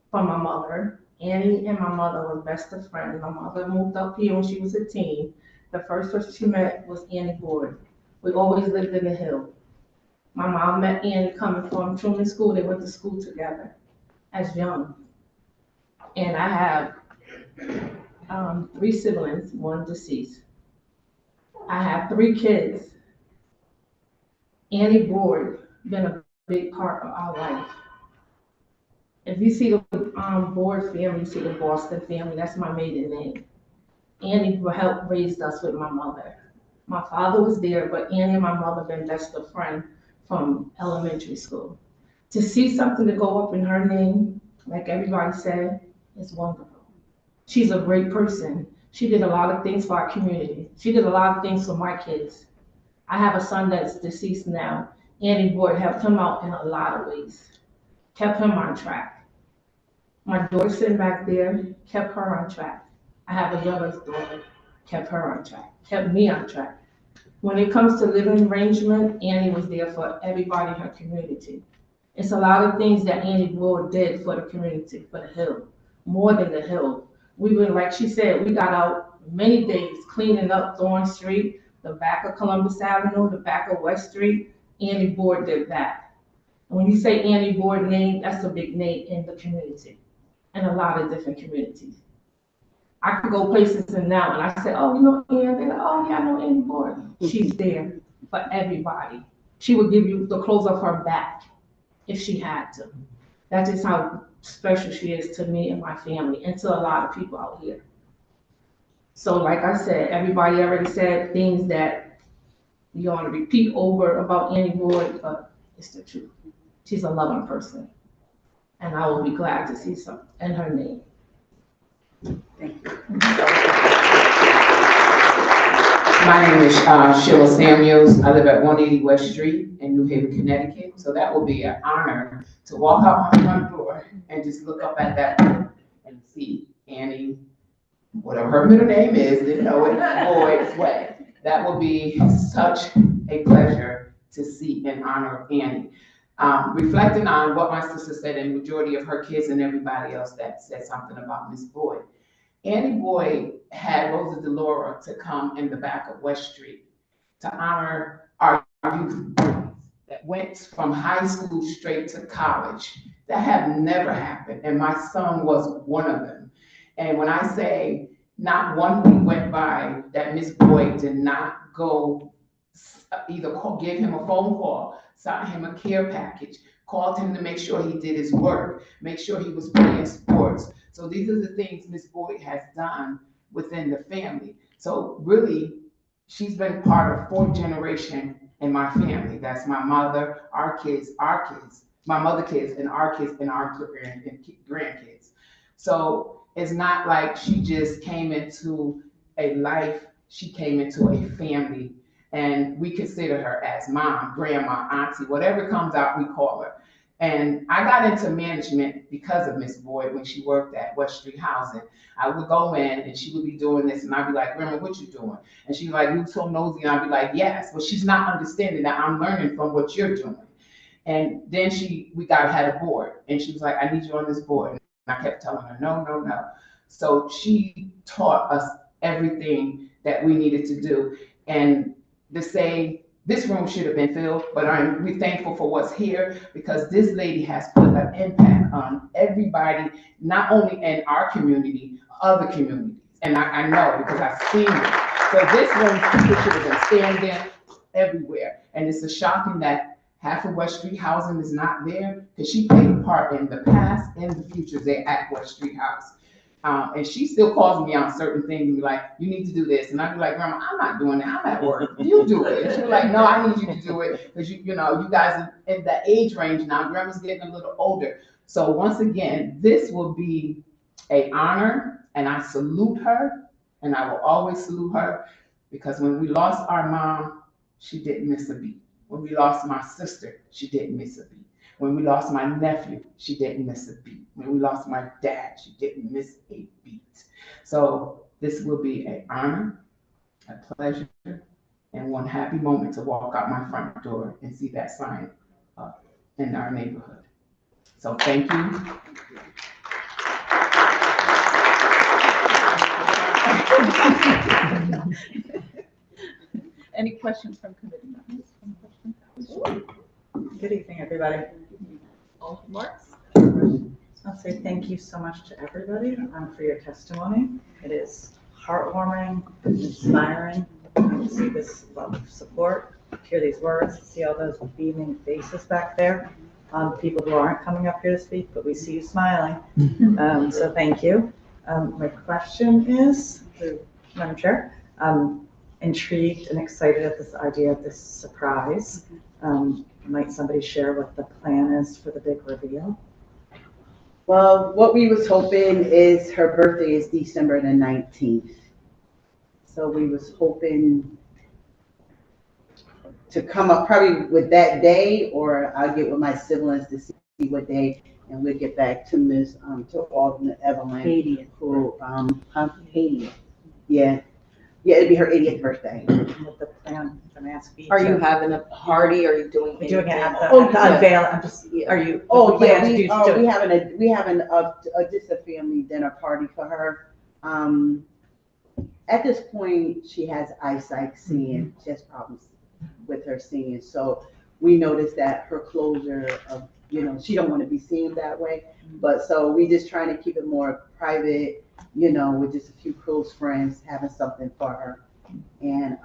from my mother. Annie and my mother were best of friends. My mother moved up here when she was a teen. The first person she met was Annie Boyd. We always lived in the Hill. My mom met Annie coming from Truman School. They went to school together as young. And I have 3 siblings, 1 deceased. I have 3 kids. Annie Boyd been a big part of our life. If you see the Boyd family, you see the Boston family, that's my maiden name. Annie helped raise us with my mother. My father was there, but Annie and my mother been best of friends from elementary school. To see something to go up in her name, like everybody said, is wonderful. She's a great person. She did a lot of things for our community. She did a lot of things for my kids. I have a son that's deceased now. Annie Boyd helped him out in a lot of ways, kept him on track. My daughter sitting back there kept her on track. I have a youngest daughter, kept her on track, kept me on track. When it comes to living arrangement, Annie was there for everybody in her community. It's a lot of things that Annie Boyd did for the community, for the Hill, more than the Hill. We were, like she said, we got out many days cleaning up Thorn Street, the back of Columbus Avenue, the back of West Street. Annie Boyd did that. And when you say Annie Boyd name, that's a big name in the community, in a lot of different communities. I could go places and now, and I say, oh, you know Ann? They're like, oh yeah, I know Annie Boyd. She's there for everybody. She would give you the clothes off her back if she had to. That's just how special she is to me and my family, and to a lot of people out here. So like I said, everybody already said things that you want to repeat over about Annie Boyd, but it's the truth. She's a loving person, and I will be glad to see something in her name. Thank you. My name is Sheila Samuels. I live at 180 West Street in New Haven, Connecticut. So that will be an honor to walk out my front door and just look up at that door and see Annie, whatever her middle name is, didn't know it, Boyd's way. That will be such a pleasure to see in honor of Annie. Reflecting on what my sister said, and majority of her kids and everybody else that said something about Miss Boyd. Annie Boyd had Rosa DeLaura to come in the back of West Street to honor our youth that went from high school straight to college. That have never happened, and my son was one of them. And when I say not one week went by that Miss Boyd did not go either give him a phone call, sent him a care package, called him to make sure he did his work, make sure he was playing sports. So these are the things Miss Boyd has done within the family. So really, she's been part of 4th generation in my family. That's my mother, our kids, my mother kids, and our kids, and our grandkids. So it's not like she just came into a life, she came into a family, and we consider her as mom, grandma, auntie, whatever comes out, we call her. And I got into management because of Miss Boyd when she worked at West Street Housing. I would go in and she would be doing this, and I'd be like, Grandma, what you doing? And she'd be like, you so nosy, and I'd be like, yes, but she's not understanding that I'm learning from what you're doing. And then we had a board, and she was like, I need you on this board. And I kept telling her, no, no, no. So she taught us everything that we needed to do. And to say this room should have been filled, but we're thankful for what's here, because this lady has put an impact on everybody, not only in our community, other communities. And I know because I've seen it. So this room, people should have been standing, everywhere. And it's a shocking that half of West Street housing is not there, because she played a part in the past and the future there at West Street House. And she still calls me on certain things and be like, you need to do this. And I'd be like, Grandma, I'm not doing that. I'm at work. You do it. And she'd be like, no, I need you to do it, because you know, you guys are in the age range now. Grandma's getting a little older. So once again, this will be an honor, and I salute her, and I will always salute her, because when we lost our mom, she didn't miss a beat. When we lost my sister, she didn't miss a beat. When we lost my nephew, she didn't miss a beat. When we lost my dad, she didn't miss a beat. So this will be an honor, a pleasure, and one happy moment to walk out my front door and see that sign in our neighborhood. So thank you. Any questions from committee members? Good evening, everybody. All marks? I'll say thank you so much to everybody for your testimony. It is heartwarming, inspiring to see this love of support, hear these words, see all those beaming faces back there. People who aren't coming up here to speak, but we see you smiling. So thank you. My question is, to Madam Chair, I'm intrigued and excited at this idea of this surprise. Might somebody share what the plan is for the big reveal? Well, what we was hoping is her birthday is December the 19th. So we was hoping to come up probably with that day, or I'll get with my siblings to see what day, and we'll get back to Ms. To Alderman Evelyn. 80th. Who, 80th. Yeah. Yeah, it'd be her 80th birthday. What the plan, I'm asking. Are you having a party? Are you doing We're doing it at anything? the unveil, I'm just, are you? Oh, the yeah, plan to do- we having just a family dinner party for her. At this point, she has eyesight seeing, she has problems with her seeing. So we noticed that her closure of, she don't want to be seen that way. But so we just trying to keep it more private, with just a few close friends, having something for her. And,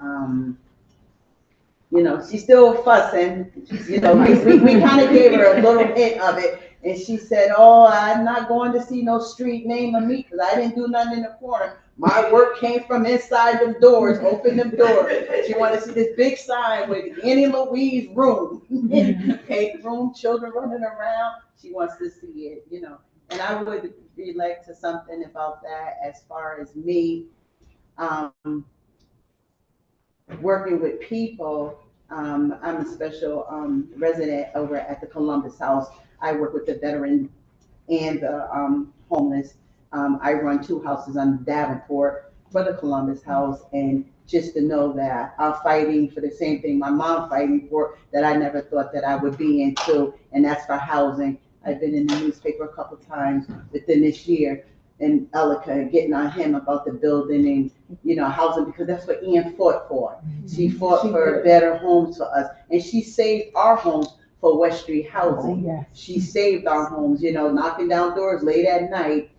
she's still fussing, we kind of gave her a little hint of it. And she said, oh, I'm not going to see no street name of me, because I didn't do nothing in the corner. My work came from inside them doors, open them doors. She wanted to see this big sign with Annie Louise room. Pink room, children running around. She wants to see it, And I would relate to something about that as far as me working with people. I'm a special resident over at the Columbus House. I work with the veteran and the homeless. I run 2 houses on Davenport for the Columbus House, and just to know that I'm fighting for the same thing my mom fighting for, that I never thought that I would be into, and that's for housing. I've been in the newspaper a couple times within this year, and Elika getting on him about the building and housing, because that's what Ian fought for. She fought for better homes for us, and she saved our homes for West Street housing. Oh, yes. She saved our homes, knocking down doors late at night.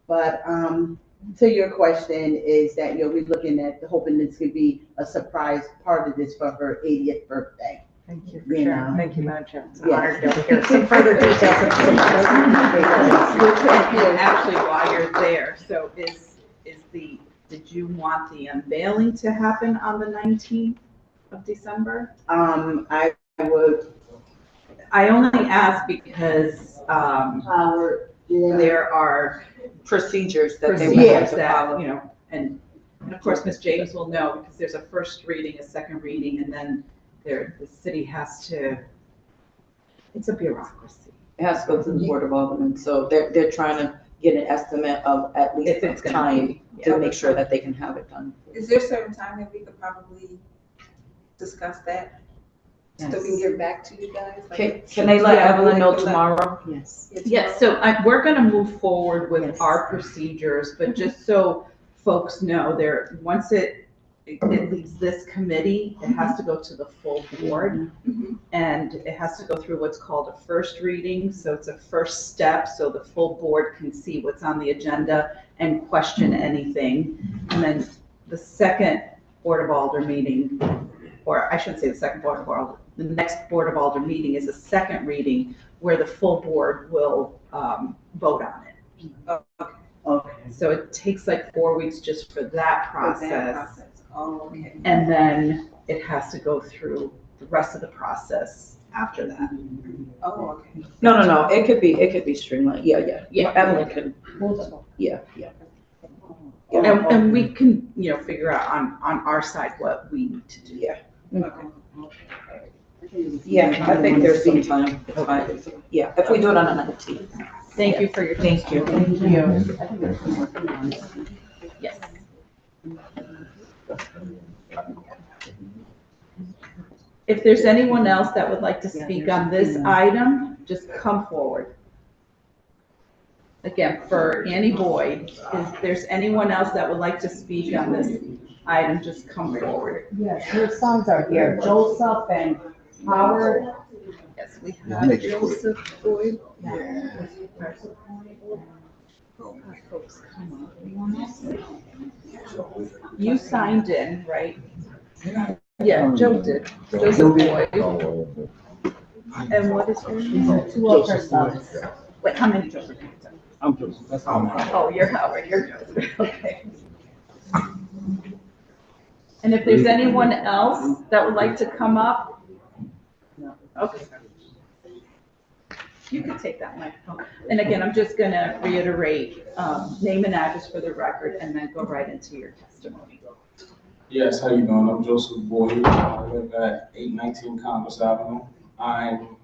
But to your question is that we're looking at hoping this could be a surprise part of this for her 80th birthday. Thank you for sharing. Thank you, Madam Chair. It's an Yes. honor to be able to hear some further details. Actually, while you're there, so did you want the unveiling to happen on the 19th of December? I would. I only ask because there are procedures that they would procedures have to that, follow. and of course, Ms. James will know, because there's a first reading, a second reading, and then the city has to, it's a bureaucracy. It has to go to the Board of Aldermen, so they're trying to get an estimate of at least If it's gonna time be, to make sure that they can have it done. Is there a certain time that we could probably discuss that? So we can get back to you guys? Can they let Evelyn know like, tomorrow? Yes. Yes, so we're gonna move forward with our procedures, but just so folks know, once it leaves this committee, it has to go to the full board. And it has to go through what's called a first reading, so it's a first step, so the full board can see what's on the agenda and question anything. And then the second Board of Alder meeting, or I shouldn't say the second Board of Alder, the next Board of Alder meeting is a second reading where the full board will vote on it. Okay. So it takes like 4 weeks just for that process. Oh, okay. And then it has to go through the rest of the process after that. Oh, okay. No, it could be streamlined, yeah. Evelyn can, yeah. And we can, figure out on our side what we need to do. Yeah. Yeah, I think there's some time, it's fine. Yeah, if we do it on the 19th. Thank you for your. Thank you. Yes. If there's anyone else that would like to speak on this item, just come forward. Again, for Annie Boyd, if there's anyone else that would like to speak on this item, just come forward. Yes, your sons are here, Joseph and Howard. Yes, we have Joseph Boyd. You signed in, right? Yeah, Joe did. Joseph Boyd. And what is her name? Two of her sons. Wait, how many Joseph? I'm Joseph. That's how Oh, you're Howard, you're Joseph, okay. And if there's anyone else that would like to come up? Okay. You can take that microphone. And again, I'm just gonna reiterate, name and address for the record, and then go right into your testimony. Yes, how you doing? I'm Joseph Boyd. I live at 819 Congress Avenue. I'm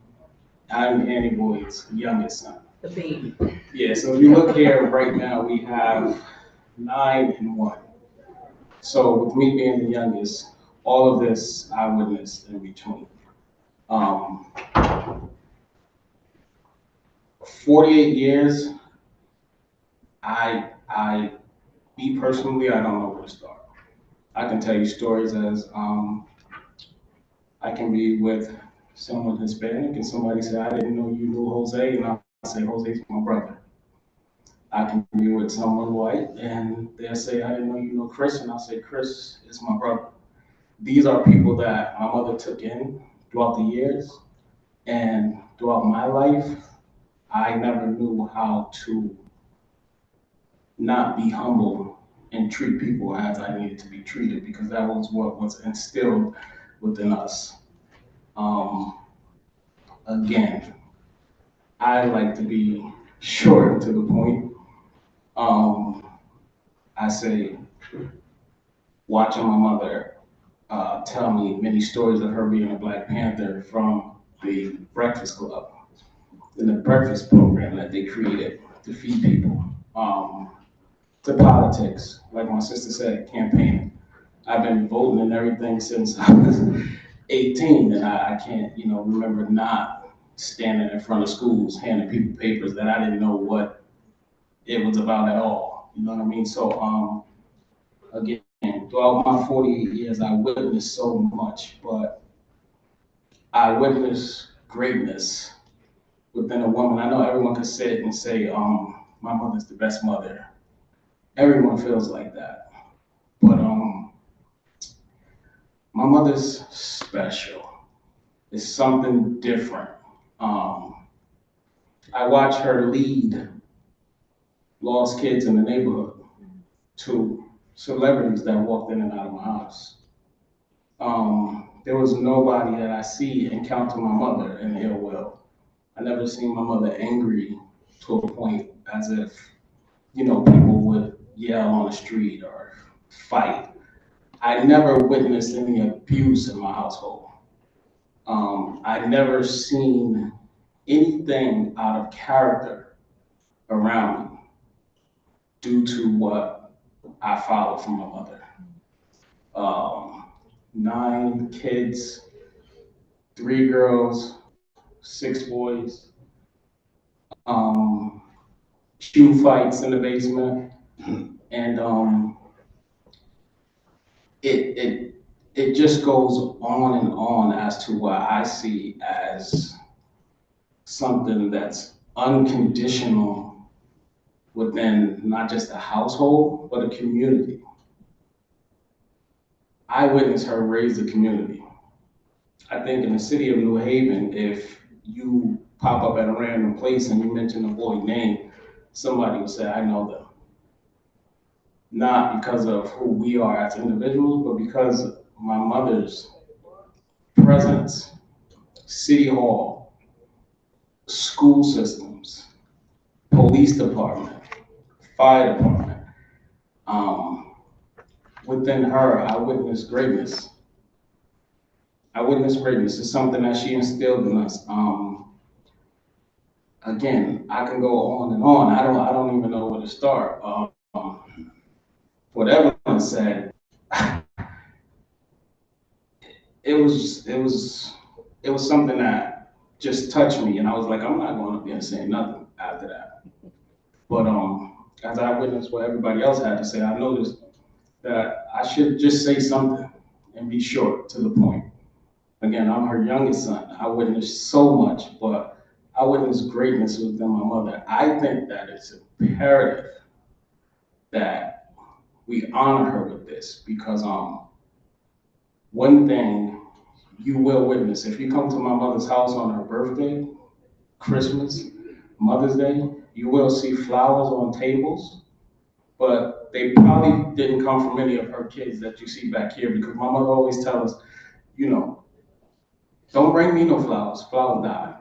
Annie Boyd's youngest son. The baby. Yeah, so if you look here right now, we have 9 and 1. So with me being the youngest, all of this I witnessed in between. 48 years, me personally, I don't know where to start. I can tell you stories as I can be with someone Hispanic and somebody say, I didn't know you knew Jose, and I'll say, Jose's my brother. I can be with someone white and they'll say, I didn't know you know Chris, and I'll say, Chris is my brother. These are people that my mother took in throughout the years, and throughout my life, I never knew how to not be humble and treat people as I needed to be treated, because that was what was instilled within us. Again, I like to be short to the point. I say, watching my mother tell me many stories of her being a Black Panther from the Breakfast Club and the breakfast program that they created to feed people, to politics, like my sister said, campaigning. I've been voting and everything since I was 18, and I can't, remember not standing in front of schools, handing people papers that I didn't know what it was about at all. You know what I mean? So, again, throughout my 48 years, I witnessed so much, but I witnessed greatness within a woman. I know everyone could sit and say, my mother's the best mother. Everyone feels like that. But my mother's special. It's something different. I watch her lead lost kids in the neighborhood to celebrities that walked in and out of my house. There was nobody that I see encounter my mother in ill will. I never seen my mother angry to a point as if, people would yell on the street or fight. I never witnessed any abuse in my household. I never seen anything out of character around me due to what I followed from my mother. 9 kids, 3 girls, 6 boys, shoe fights in the basement, and it just goes on and on as to what I see as something that's unconditional within not just a household, but a community. I witnessed her raise the community. I think in the city of New Haven, if you pop up at a random place and you mention a boy name, somebody will say, I know them. Not because of who we are as individuals, but because my mother's presence, city hall, school systems, police department, fire department. Within her, I witnessed greatness. I witnessed greatness. It's something that she instilled in us. Again, I can go on and on. I don't even know where to start. What Evelyn said, it was something that just touched me, and I was like, I'm not going up there and saying nothing after that. But as I witnessed what everybody else had to say, I noticed that I should just say something and be short to the point. Again, I'm her youngest son. I witnessed so much, but I witnessed greatness within my mother. I think that it's imperative that we honor her with this because one thing you will witness, if you come to my mother's house on her birthday, Christmas, Mother's Day, you will see flowers on tables, but they probably didn't come from any of her kids that you see back here because my mother always tells us, you know, don't bring me no flowers, flowers die.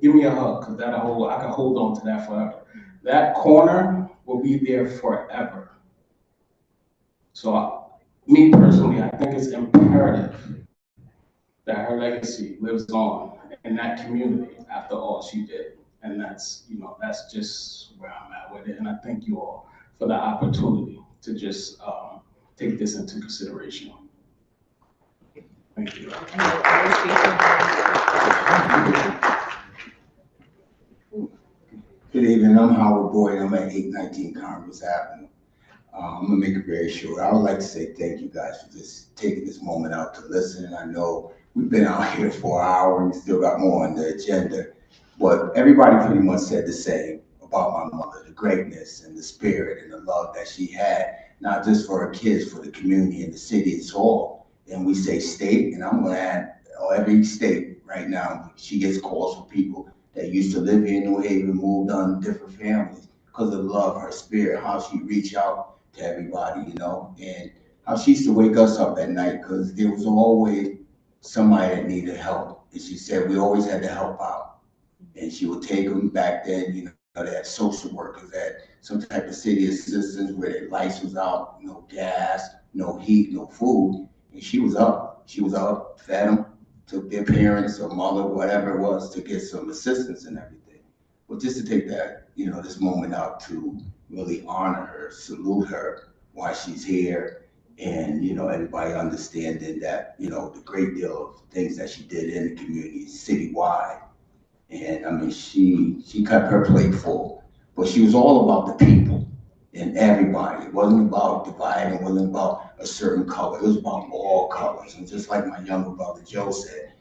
Give me a hug, because I can hold on to that forever. That corner will be there forever. So me personally, I think it's imperative that her legacy lives on in that community after all she did. And that's, that's just where I'm at with it. And I thank you all for the opportunity to just take this into consideration. Thank you. Good evening, I'm Howard Boyd, I'm at 819 Congress Avenue. I'm gonna make it very short. I would like to say thank you guys for just taking this moment out to listen. I know we've been out here for an hour and we still got more on the agenda, but everybody pretty much said the same about my mother, the greatness and the spirit and the love that she had, not just for her kids, for the community and the city as all. And we say state, and I'm gonna add every state right now, she gets calls from people that used to live here in New Haven, moved on different families because of love, her spirit, how she reached out to everybody, and how she used to wake us up at night because there was always somebody that needed help. And she said we always had to help out. And she would take them back then, they had social workers, had some type of city assistance where their lights was out, no gas, no heat, no food. And she was up. She was up, fed them, took their parents or mother, whatever it was, to get some assistance and everything. But just to take that, this moment out to really honor her, salute her while she's here, and, everybody understanding that, the great deal of things that she did in the community citywide. And I mean, she kept her plate full, but she was all about the people and everybody. It wasn't about dividing, it wasn't about a certain color, it was about all colors. And just like my younger brother Joe said,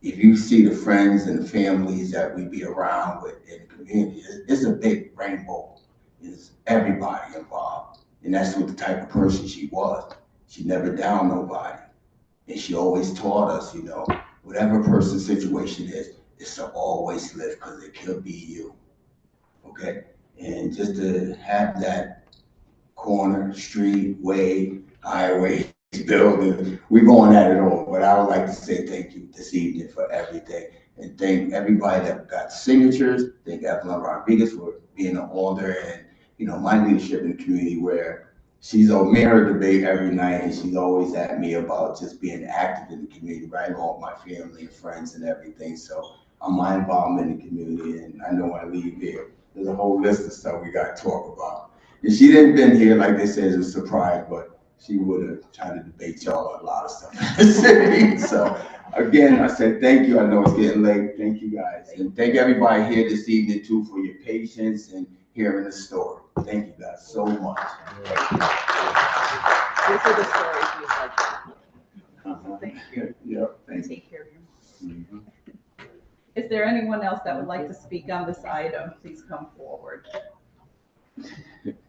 if you see the friends and the families that we be around with in the community, it's a big rainbow. It's everybody involved. And that's what the type of person she was. She never downed nobody. And she always taught us, whatever person's situation is to always live because it could be you. Okay? And just to have that corner, street, way, highway, building, we're going at it all. But I would like to say thank you this evening for everything. And thank everybody that got signatures. Thank Evelyn Rodriguez for being an alder and, my leadership in the community where she's on her debate every night and she's always at me about just being active in the community, right along with my family and friends and everything. So my involvement in the community, and I know when I leave here, there's a whole list of stuff we got to talk about. And she didn't been here, like they said, as a surprise, but she would have tried to debate y'all on a lot of stuff in the city. So again, I said thank you. I know it's getting late. Thank you guys. And thank everybody here this evening too for your patience and hearing the story. Thank you guys so much. These are the stories we like. Thank you. Yep. Thank you. Take care of you. Is there anyone else that would like to speak on this item? Please come forward.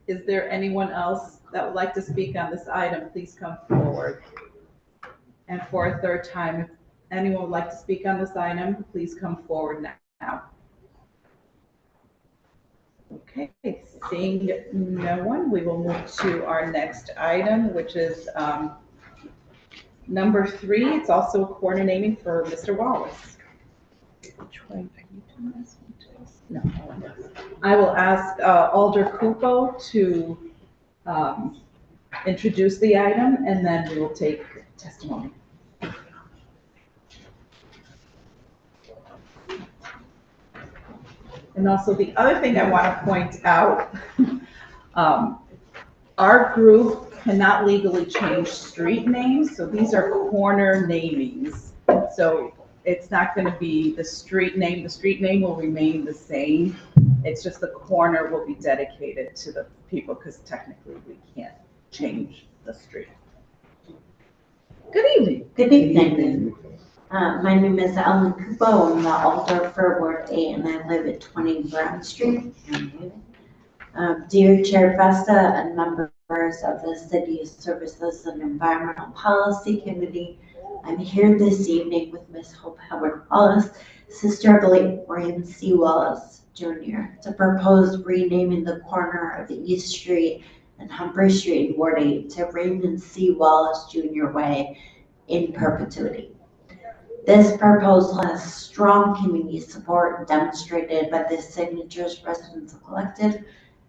Is there anyone else that would like to speak on this item? Please come forward. And for a third time, anyone would like to speak on this item, please come forward now. Okay, seeing no one, we will move to our next item, which is number 3. It's also a corner naming for Mr. Wallace. Which way are you doing this one too? No, I will ask Alder Cupo to introduce the item, and then we will take testimony. And also the other thing I want to point out, our group cannot legally change street names, so these are corner namings. So it's not going to be the street name. The street name will remain the same. It's just the corner will be dedicated to the people because technically we can't change the street. Good evening. Good evening. My name is Ellen Kubo. I'm the alder for Ward 8, and I live at 20 Brown Street. Dear Chair Vesta and members of the City Services and Environmental Policy Committee, I'm here this evening with Ms. Hope Howard Wallace, sister of late Raymond C. Wallace Jr., to propose renaming the corner of East Street and Humphrey Street in Ward 8 to Raymond C. Wallace Jr. Way in perpetuity. This proposal has strong community support demonstrated by the signatures residents have collected.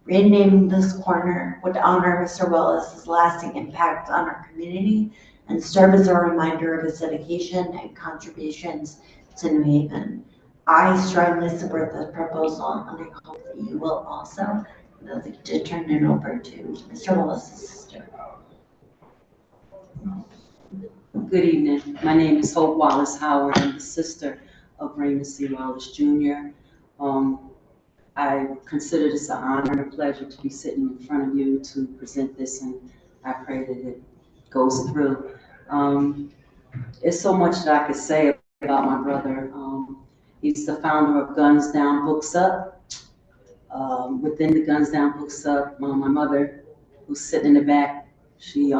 Renaming this corner would honor Mr. Wallace's lasting impact on our community and serve as a reminder of his dedication and contributions to New Haven. I strongly support this proposal, and I hope that you will also. I'd like to turn it over to Mr. Wallace's sister. Good evening. My name is Hope Wallace Howard. I'm the sister of Raymond C. Wallace Jr. I consider this an honor and a pleasure to be sitting in front of you to present this, and I pray that it goes through. There's so much that I could say about my brother. He's the founder of Guns Down Books Up. Within the Guns Down Books Up, my mother, who's sitting in the back, she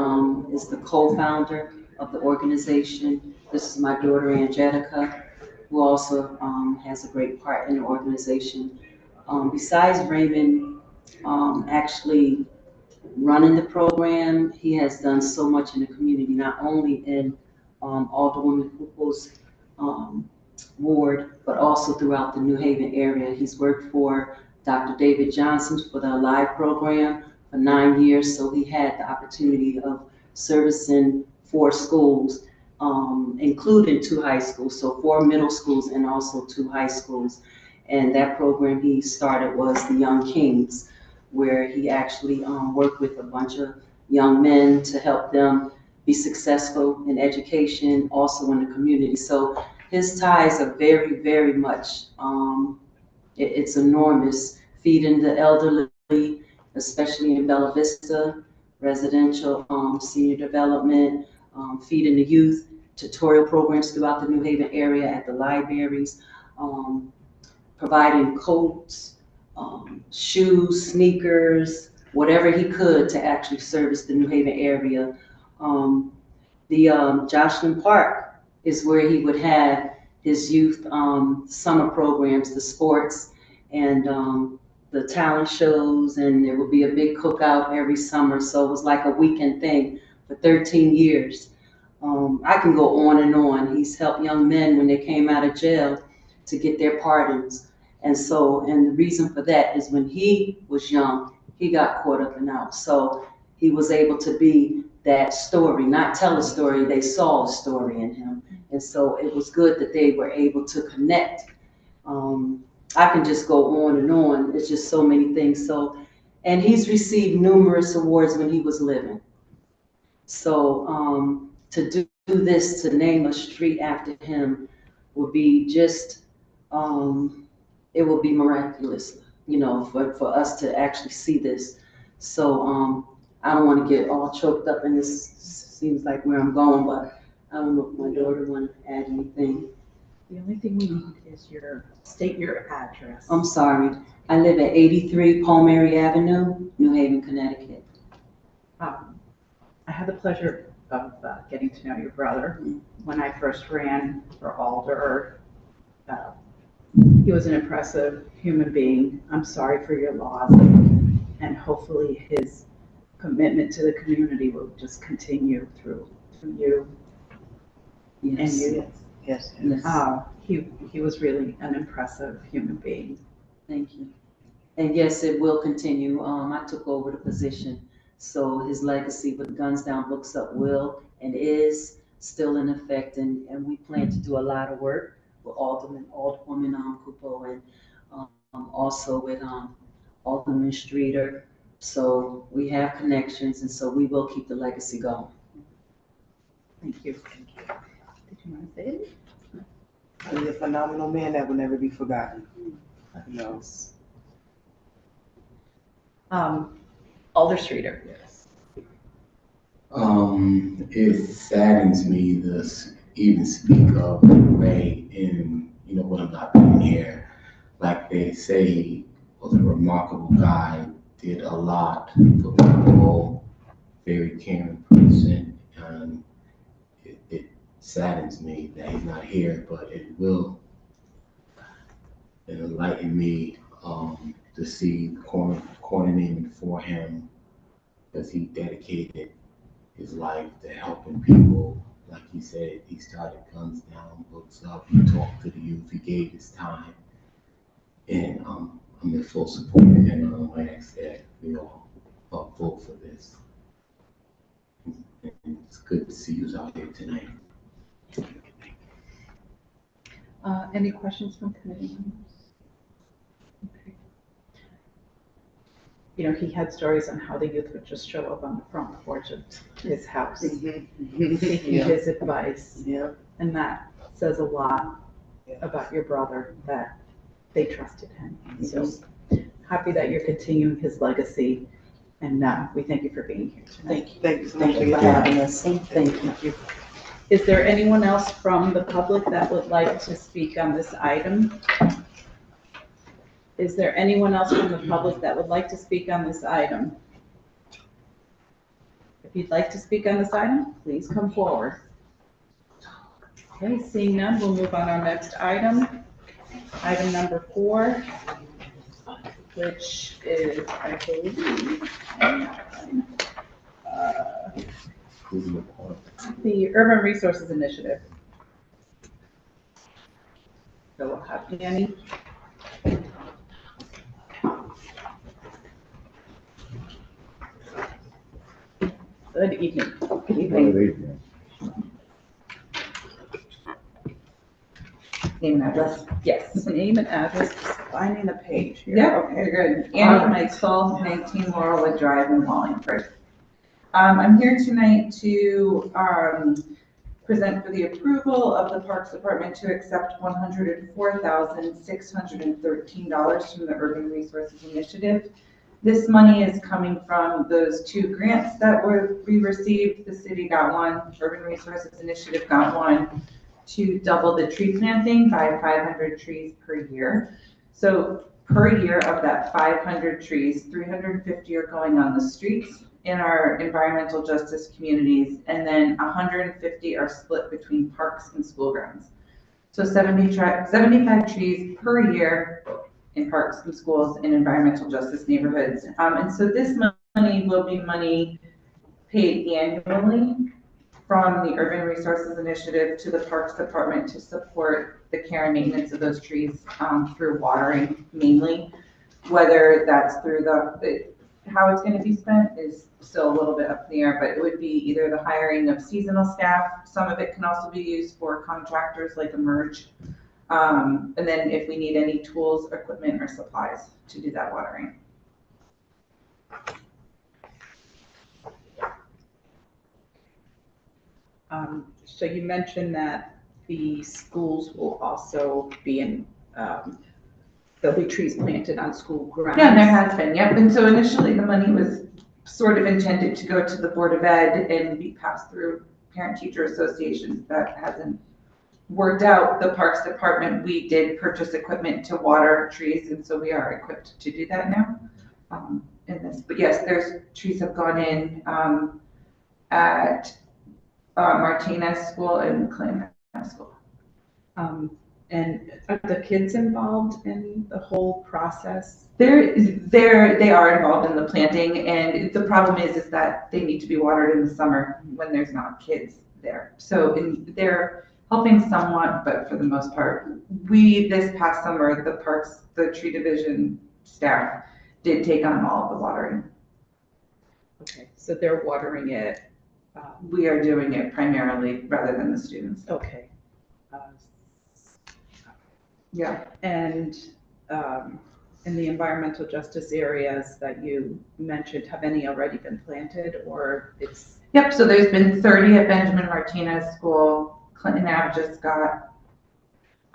is the co-founder of the organization. This is my daughter, Angelica, who also has a great part in the organization. Besides Raymond actually running the program, he has done so much in the community, not only in Alderwoman Cupo's ward, but also throughout the New Haven area. He's worked for Dr. David Johnson for the Alive program for 9 years, so he had the opportunity of servicing 4 schools, including 2 high schools, so 4 middle schools and also 2 high schools. And that program he started was the Young Kings, where he actually worked with a bunch of young men to help them be successful in education, also in the community. So his ties are very, very much, it's enormous, feeding the elderly, especially in Bella Vista, residential senior development, feeding the youth, tutorial programs throughout the New Haven area at the libraries, providing coats, shoes, sneakers, whatever he could to actually service the New Haven area. The Jocelyn Park is where he would have his youth summer programs, the sports and the talent shows, and there would be a big cookout every summer. So it was like a weekend thing for 13 years. I can go on and on. He's helped young men when they came out of jail to get their pardons. And the reason for that is when he was young, he got caught up and out. So he was able to be that story, not tell a story, they saw a story in him. And so it was good that they were able to connect. I can just go on and on. It's just so many things. And he's received numerous awards when he was living. So to do this, to name a street after him would be just, it will be miraculous, you know, for us to actually see this. So I don't want to get all choked up, and this seems like where I'm going, but I don't know if my daughter want to add anything. The only thing we need is state your address. I'm sorry. I live at 83 Palmieri Avenue, New Haven, Connecticut. I had the pleasure of getting to know your brother. When I first ran for alder, he was an impressive human being. I'm sorry for your loss, and hopefully his commitment to the community will just continue through you. Yes. And you. Yes. He was really an impressive human being. Thank you. And yes, it will continue. I took over the position, so his legacy with Guns Down, Books Up will and is still in effect, and we plan to do a lot of work with Alderwoman Kupo, and also with Alderman Streeter. So we have connections, and so we will keep the legacy going. Thank you. Did you want to say it? He's a phenomenal man that will never be forgotten. No. Alder Streeter. Yes. It saddens me to even speak of Ray in, when I'm not being here. Like they say, he was a remarkable guy, did a lot for people, very caring person, and it saddens me that he's not here, but it will enlighten me to see the corner naming for him, because he dedicated his life to helping people. Like he said, he started Guns Down, Books Up, he talked to the youth, he gave his time, and I'm in full support of him. I ask that we all vote for this. And it's good to see you out there tonight. Any questions from committee members? Okay. He had stories on how the youth would just show up on the front porch of his house, seeking his advice. Yeah. And that says a lot about your brother, that they trusted him. So happy that you're continuing his legacy, and we thank you for being here tonight. Thank you so much for having us. Thank you. Is there anyone else from the public that would like to speak on this item? Is there anyone else from the public that would like to speak on this item? If you'd like to speak on this item, please come forward. Okay, seeing none, we'll move on our next item. Item number 4, which is, I believe, the Urban Resources Initiative. So we'll have Danny. Good evening. Good evening. Good evening. Name and address? Yes, name and address, finding the page here. Yeah, okay, good. Annie Michael, 19 Laurelwood Drive in Wallingford. I'm here tonight to present for the approval of the Parks Department to accept $104,613 from the Urban Resources Initiative. This money is coming from those 2 grants that we received. The city got one, Urban Resources Initiative got one, to double the tree planting by 500 trees per year. So per year of that 500 trees, 350 are going on the streets in our environmental justice communities, and then 150 are split between parks and school grounds. So 75 trees per year in parks and schools in environmental justice neighborhoods. And so this money will be money paid annually from the Urban Resources Initiative to the Parks Department to support the care and maintenance of those trees through watering mainly. Whether that's through how it's going to be spent is still a little bit up in the air, but it would be either the hiring of seasonal staff. Some of it can also be used for contractors like Emerge. And then if we need any tools, equipment, or supplies to do that watering. So you mentioned that the schools will also be in, there'll be trees planted on school grounds. Yeah, there has been, yep. And so initially the money was sort of intended to go to the Board of Ed and be passed through parent-teacher associations. That hasn't worked out. The Parks Department, we did purchase equipment to water trees, and so we are equipped to do that now in this. But yes, trees have gone in at Martinez School and Clinton High School. And are the kids involved in the whole process? They are involved in the planting, and the problem is that they need to be watered in the summer when there's not kids there. So they're helping somewhat, but for the most part, this past summer, the tree division staff did take on all of the watering. Okay, so they're watering it. We are doing it primarily rather than the students. Okay. Yeah. And in the environmental justice areas that you mentioned, have any already been planted, or it's? Yep, so there's been 30 at Benjamin Martinez School. Clinton Ave just got.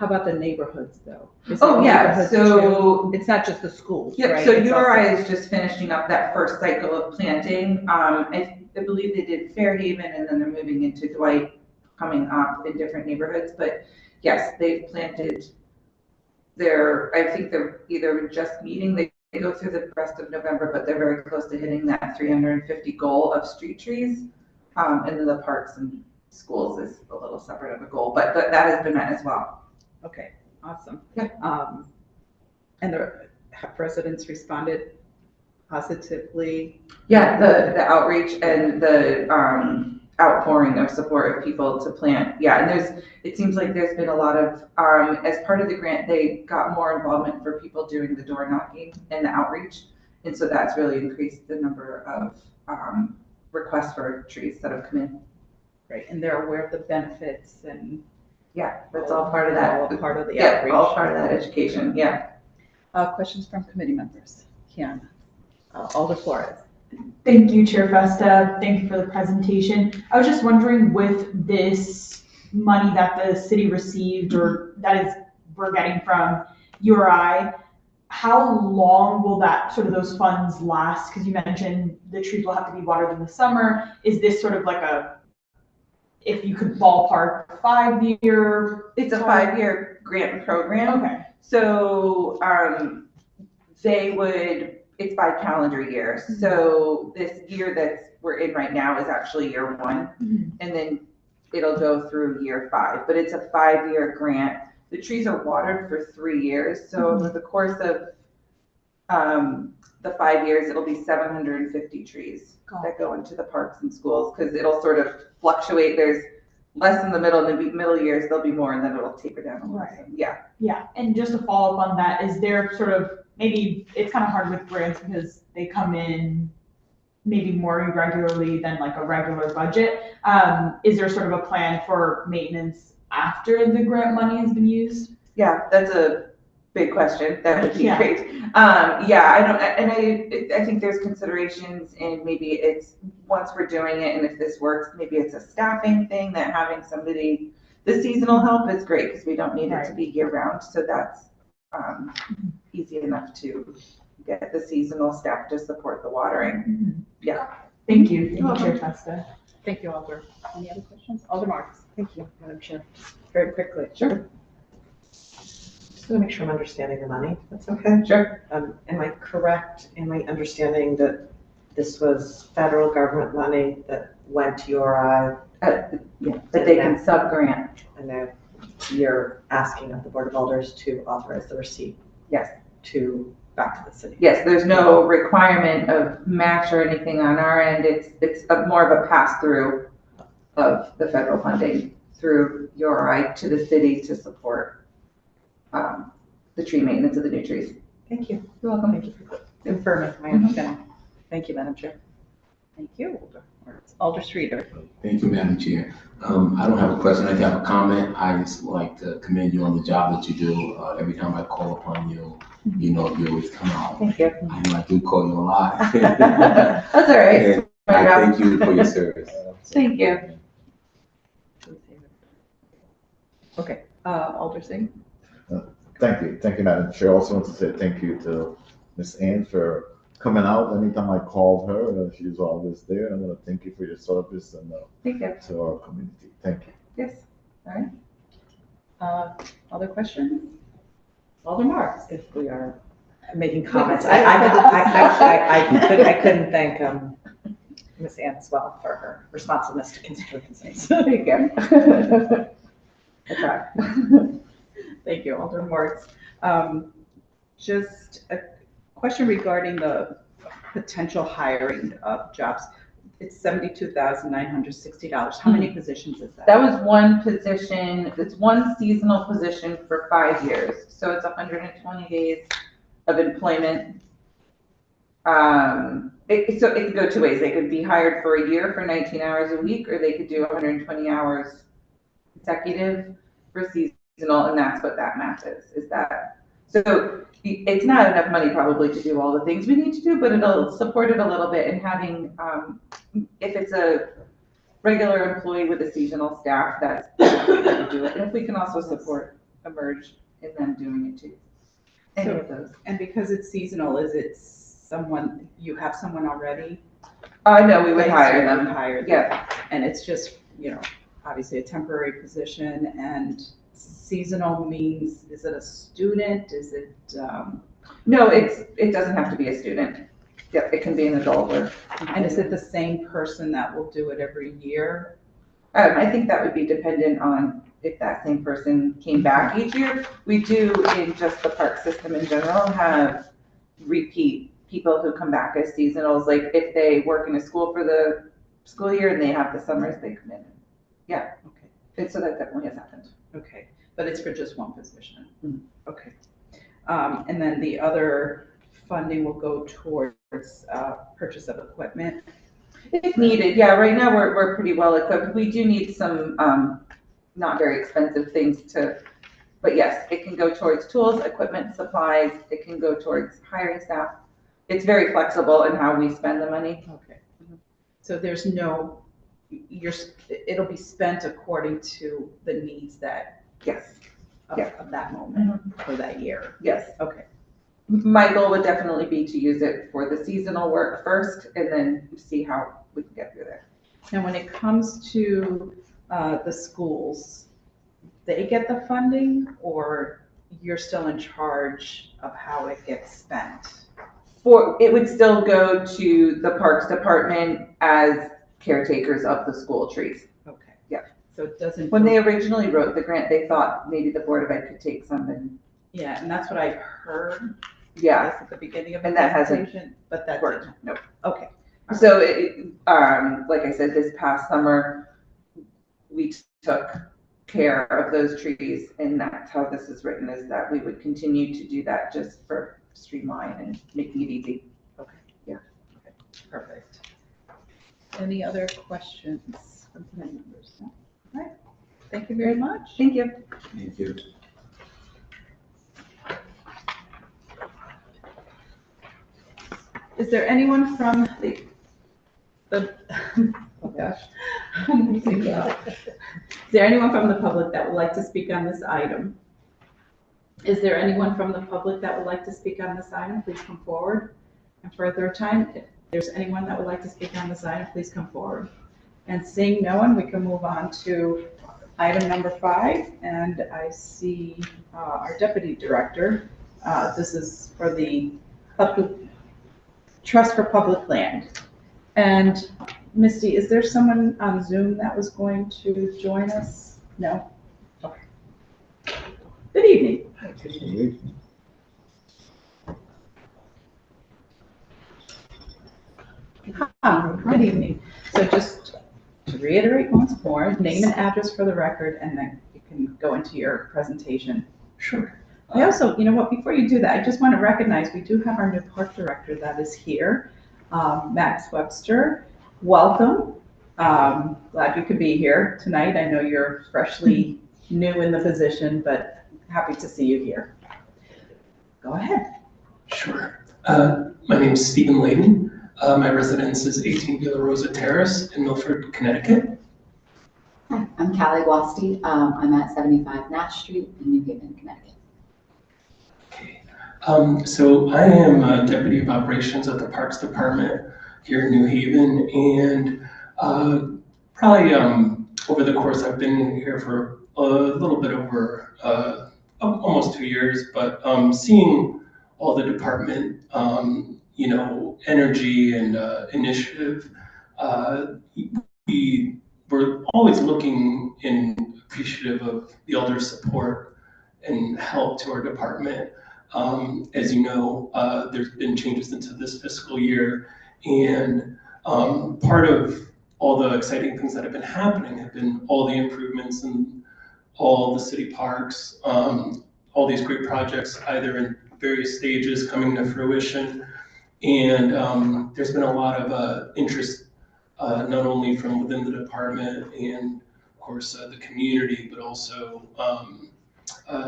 How about the neighborhoods though? Yeah, so. It's not just the schools, Yep, right? so It's URI also- is just finishing up that first cycle of planting. I believe they did Fairhaven, and then they're moving into Dwight coming up in different neighborhoods. But yes, they've planted I think they're either just meeting, they go through the rest of November, but they're very close to hitting that 350 goal of street trees. And then the parks and schools is a little separate of a goal, but that has been met as well. Okay, awesome. Yeah. And have residents responded positively? Yeah, the outreach and the outpouring of support of people to plant. Yeah, and it seems like there's been a lot of, as part of the grant, they got more involvement for people doing the door knocking and the outreach. And so that's really increased the number of requests for trees that have come in. Right, and they're aware of the benefits and. Yeah, that's all part of that. All part of the Yeah, outreach. all part of that education, yeah. Questions from committee members? Kiana. Alder Flores. Thank you, Chair Festa. Thank you for the presentation. I was just wondering, with this money that the city received or we're getting from URI, how long will those funds last? Because you mentioned the trees will have to be watered in the summer. Is this sort of like if you could ballpark, 5-year? It's a 5-year grant program. Okay. So it's by calendar year. So this year that we're in right now is actually year 1, and then it'll go through year 5. But it's a 5-year grant. The trees are watered for 3 years. So over the course of the 5 years, it'll be 750 trees that go into the parks and schools, because it'll sort of fluctuate. There's less in the middle, and the middle years there'll be more, and then it'll taper down a little. Right. Yeah. Yeah, and just to follow up on that, is there sort of, maybe it's kind of hard with grants because they come in maybe more irregularly than like a regular budget. Is there sort of a plan for maintenance after the grant money has been used? Yeah, that's a big question. That would be Yeah. great. I think there's considerations, and maybe it's, once we're doing it, and if this works, maybe it's a staffing thing, that having somebody, the seasonal help is great because we don't need it to be year round. So that's easy enough to get the seasonal staff to support the watering. Yeah. Thank you. Thank you, Chair Festa. Thank you, Alder. Any other questions? Alder Marks. Thank you, Madam Chair. Very quickly. Sure. Just want to make sure I'm understanding the money. That's okay? Sure. Am I correct in my understanding that this was federal government money that went to URI? Yeah, that they can sub-grant. And now you're asking of the Board of Alders to authorize the receipt? Yes. Back to the city? Yes, there's no requirement of match or anything on our end. It's more of a pass-through of the federal funding through URI to the city to support the tree maintenance of the new trees. Thank you. You're welcome. Thank you for confirming my understanding. Thank you, Madam Chair. Thank you, Alder Streeter. Thank you, Madam Chair. I don't have a question, I have a comment. I just would like to commend you on the job that you do. Every time I call upon you, you always come out. Thank you. I know I do call you a lot. That's all right. And I thank you for your service. Thank you. Okay, Alder Singh. Thank you, Madam Chair. Also want to say thank you to Ms. Ann for coming out. Anytime I called her, she's always there. I want to thank you for your service and Thank you. to our community. Thank you. Yes. All right. Other questions? Alder Marks. If we are making Wait, comments, I- I couldn't thank Ms. Ann as well for her responsiveness to constituencies. There you go. Okay. Thank you, Alder Mortz. Just a question regarding the potential hiring of jobs. It's $72,960. How many positions is that? That was one position, it's one seasonal position for 5 years. So it's 120 days of employment. So it could go two ways. They could be hired for a year for 19 hours a week, or they could do 120 hours consecutive for seasonal, and that's what that math is that. So it's not enough money probably to do all the things we need to do, but it'll support it a little bit, and having, if it's a regular employee with a seasonal staff, that's to do it. And if we can also support Emerge in them doing it too. Any of those. And because it's seasonal, is it someone, you have someone already? No, we would hire them. Hire them. Yeah. And it's just, obviously a temporary position, and seasonal means, is it a student? Is it? No, it doesn't have to be a student. Yeah, it can be an adult. And is it the same person that will do it every year? I think that would be dependent on if that same person came back each year. We do, in just the park system in general, have repeat people who come back as seasonals. Like if they work in a school for the school year and they have the summers, they come in. Yeah. Okay. And so that definitely has happened. Okay, but it's for just one position. Okay. And then the other funding will go towards purchase of equipment. If needed, yeah. Right now we're pretty well equipped. We do need some not very expensive things but yes, it can go towards tools, equipment, supplies. It can go towards hiring staff. It's very flexible in how we spend the money. Okay. So there's no, it'll be spent according to the needs that. Yes. Of that moment for that year. Yes. Okay. My goal would definitely be to use it for the seasonal work first and then see how we can get through there. Now, when it comes to the schools, they get the funding, or you're still in charge of how it gets spent? It would still go to the Parks Department as caretakers of the school trees. Okay. Yeah. So it doesn't. When they originally wrote the grant, they thought maybe the Board of Ed could take some and. Yeah, and that's what I heard. Yeah. At the beginning of the and that presentation, hasn't but that worked. didn't. Nope. Okay. So like I said, this past summer, we took care of those trees, and that's how this is written, is that we would continue to do that just for streamline and making it easy. Okay. Yeah. Okay. Perfect. Any other questions from committee members? No? All right. Thank you very much. Thank you. Thank you. Is there anyone from the oh gosh. Is there anyone from the public that would like to speak on this item? Is there anyone from the public that would like to speak on this item? Please come forward. And for a third time, if there's anyone that would like to speak on this item, please come forward. And seeing no one, we can move on to item number 5. And I see our deputy director. This is for the Trust for Public Land. And Misty, is there someone on Zoom that was going to join us? No? Okay. Good evening. Good evening. Hi, good evening. So just to reiterate once more, name and address for the record, and then you can go into your presentation. Sure. I also, you know what, before you do that, I just want to recognize we do have our new park director that is here, Max Webster. Welcome. Glad you could be here tonight. I know you're freshly new in the position, but happy to see you here. Go ahead. Sure. My name is Stephen Layden. My residence is 18 Villa Rosa Terrace in Milford, Connecticut. Hi, I'm Callie Wasti. I'm at 75 Nash Street in New Haven, Connecticut. So I am Deputy of Operations at the Parks Department here in New Haven, and probably over the course, I've been here for a little bit over almost 2 years, but seeing all the department, energy and initiative we're always looking and appreciative of the elder support and help to our department. As you know, there's been changes into this fiscal year, and part of all the exciting things that have been happening have been all the improvements in all the city parks, all these great projects, either in various stages coming to fruition. And there's been a lot of interest, not only from within the department and of course the community, but also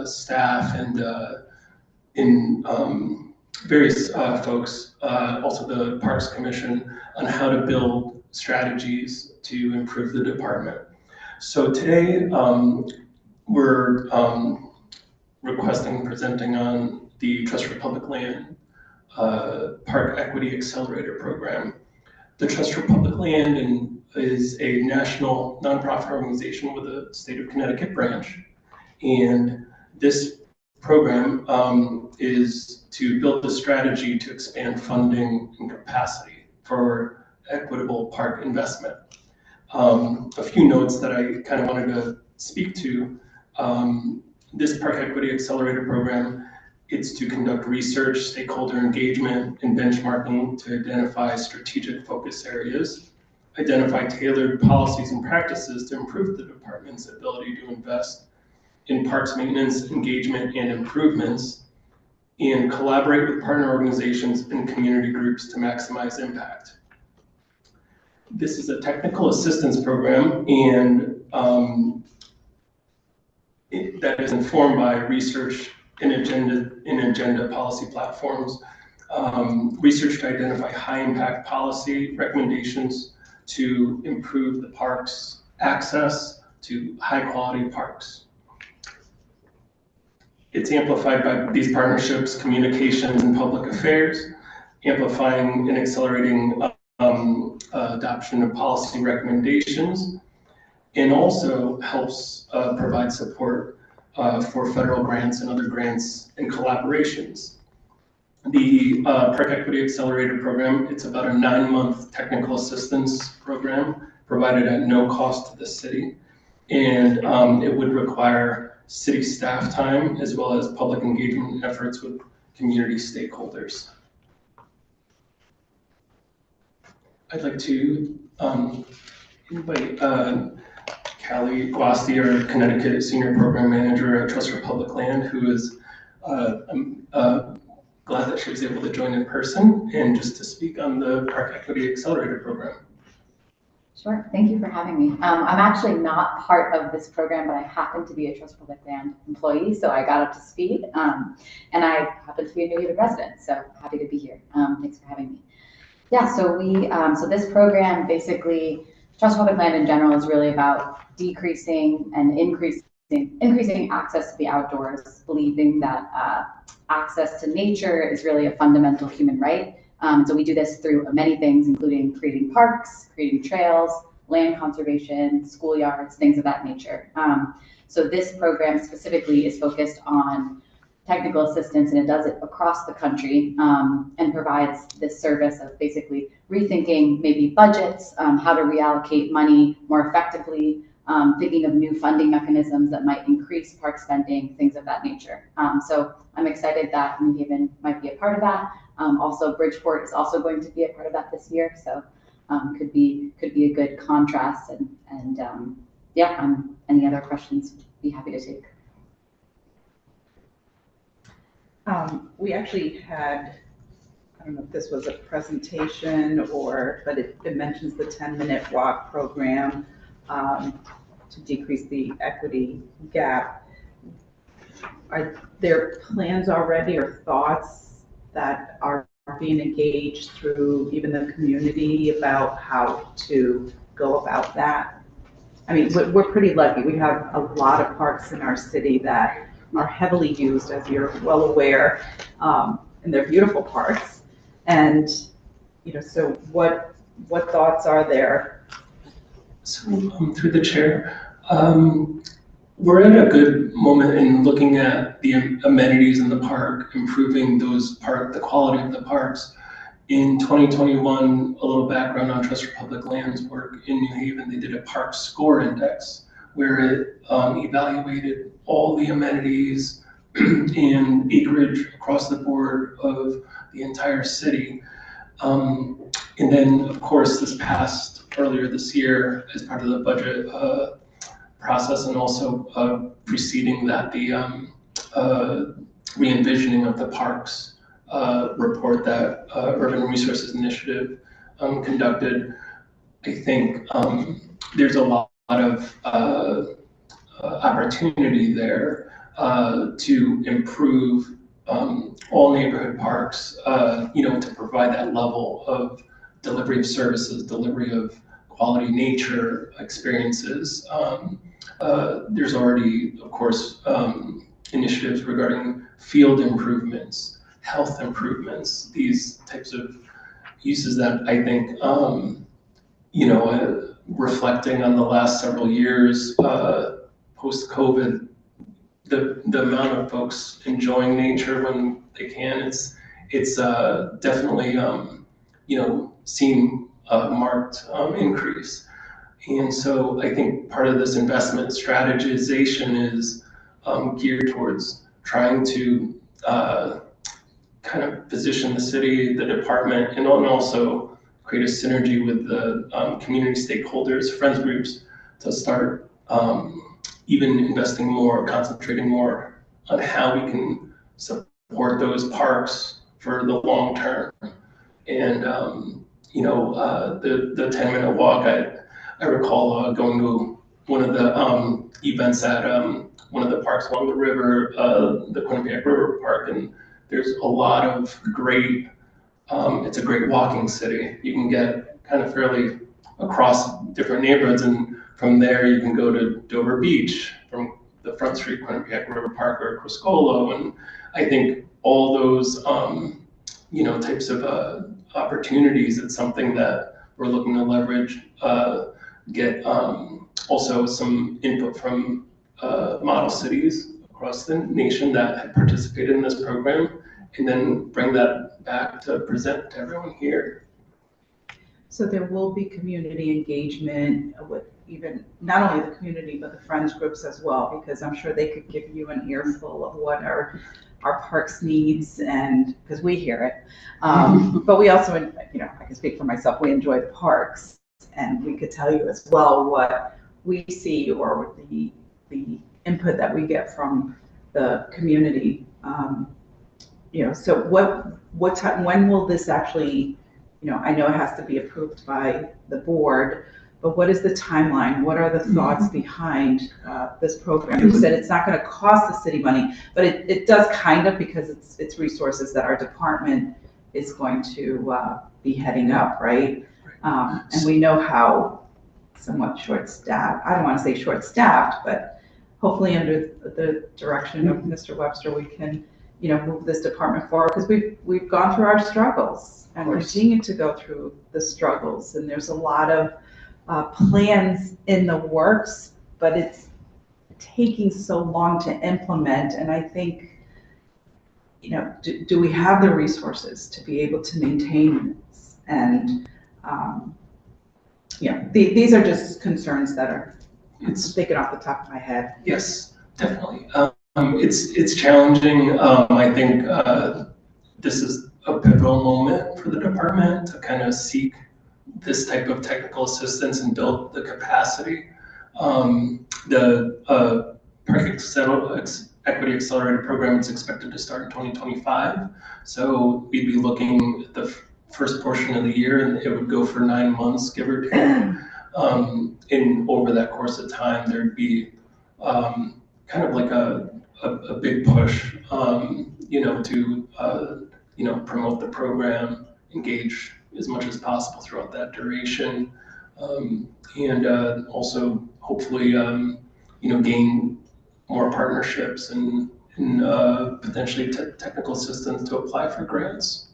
staff and various folks, also the Parks Commission, on how to build strategies to improve the department. So today we're requesting and presenting on the Trust for Public Land Park Equity Accelerator Program. The Trust for Public Land is a national nonprofit organization with a state of Connecticut branch. And this program is to build a strategy to expand funding and capacity for equitable park investment. A few notes that I kind of wanted to speak to. This Park Equity Accelerator Program, it's to conduct research, stakeholder engagement, and benchmarking to identify strategic focus areas, identify tailored policies and practices to improve the department's ability to invest in parks maintenance, engagement, and improvements, and collaborate with partner organizations and community groups to maximize impact. This is a technical assistance program, and that is informed by research and agenda policy platforms, research to identify high impact policy recommendations to improve the park's access to high quality parks. It's amplified by these partnerships, communications, and public affairs, amplifying and accelerating adoption of policy recommendations, and also helps provide support for federal grants and other grants and collaborations. The Park Equity Accelerator Program, it's about a 9-month technical assistance program provided at no cost to the city. And it would require city staff time as well as public engagement efforts with community stakeholders. I'd like to invite Callie Guasti, our Connecticut Senior Program Manager at Trust for Public Land, who is glad that she was able to join in person and just to speak on the Park Equity Accelerator Program. Sure, thank you for having me. I'm actually not part of this program, but I happen to be a Trust Public Land employee, so I got up to speed, and I happen to be a New Haven resident, so happy to be here. Thanks for having me. Yeah, so so this program, basically, Trust Public Land in general is really about decreasing and increasing access to the outdoors, believing that access to nature is really a fundamental human right. So we do this through many things, including creating parks, creating trails, land conservation, schoolyards, things of that nature. So this program specifically is focused on technical assistance, and it does it across the country, and provides this service of basically rethinking maybe budgets, how to reallocate money more effectively, thinking of new funding mechanisms that might increase park spending, things of that nature. So I'm excited that New Haven might be a part of that. Also, Bridgeport is also going to be a part of that this year, so could be a good contrast. And yeah, any other questions? Be happy to take. We actually had, I don't know if this was a presentation but it mentions the 10-minute walk program to decrease the equity gap. Are there plans already or thoughts that are being engaged through even the community about how to go about that? I mean, we're pretty lucky. We have a lot of parks in our city that are heavily used, as you're well aware, and they're beautiful parks. And, so what thoughts are there? So through the chair, we're at a good moment in looking at the amenities in the park, improving the quality of the parks. In 2021, a little background on Trust for Public Lands work in New Haven, they did a park score index where it evaluated all the amenities and acreage across the board of the entire city. And then, of course, earlier this year, as part of the budget process, and also preceding that, the re-envisioning of the parks report that Urban Resources Initiative conducted. I think there's a lot of opportunity there to improve all neighborhood parks, to provide that level of delivery of services, delivery of quality nature experiences. There's already, of course, initiatives regarding field improvements, health improvements, these types of uses that I think, reflecting on the last several years, post-COVID, the amount of folks enjoying nature when they can, it's definitely, seen a marked increase. And so I think part of this investment strategization is geared towards trying to kind of position the city, the department, and also create a synergy with the community stakeholders, friends groups, to start even investing more, concentrating more on how we can support those parks for the long term. And, the 10-minute walk, I recall going to one of the events at one of the parks along the river, the Quinnipiac River Park, and there's a lot of great, it's a great walking city. You can get kind of fairly across different neighborhoods, and from there you can go to Dover Beach from the Front Street Quinnipiac River Park or Criscolo. And I think all those, types of opportunities, it's something that we're looking to leverage, get also some input from model cities across the nation that have participated in this program, and then bring that back to present to everyone here. So there will be community engagement with even, not only the community, but the friends groups as well, because I'm sure they could give you an earful of what our parks needs, and, because we hear it. But we also, I can speak for myself, we enjoy the parks, and we could tell you as well what we see, or the input that we get from the community. So what time, when will this actually, I know it has to be approved by the board, but what is the timeline? What are the thoughts behind this program? You said it's not going to cost the city money, but it does kind of, because it's resources that our department is going to be heading up, right? And we know how somewhat short-staffed, I don't want to say short-staffed, but hopefully under the direction of Mr. Webster, we can, move this department forward, because we've gone through our struggles and continue to go through the struggles, and there's a lot of plans in the works, but it's taking so long to implement. And I think, do we have the resources to be able to maintain this? And these are just concerns that are thinking off the top of my head. Yes, definitely. It's challenging. I think this is a pivotal moment for the department to kind of seek this type of technical assistance and build the capacity. The Park Equity Accelerated Program is expected to start in 2025. So we'd be looking at the first portion of the year, and it would go for 9 months, give or take. And over that course of time, there'd be kind of like a big push, to promote the program, engage as much as possible throughout that duration, and also hopefully, gain more partnerships and potentially technical assistance to apply for grants.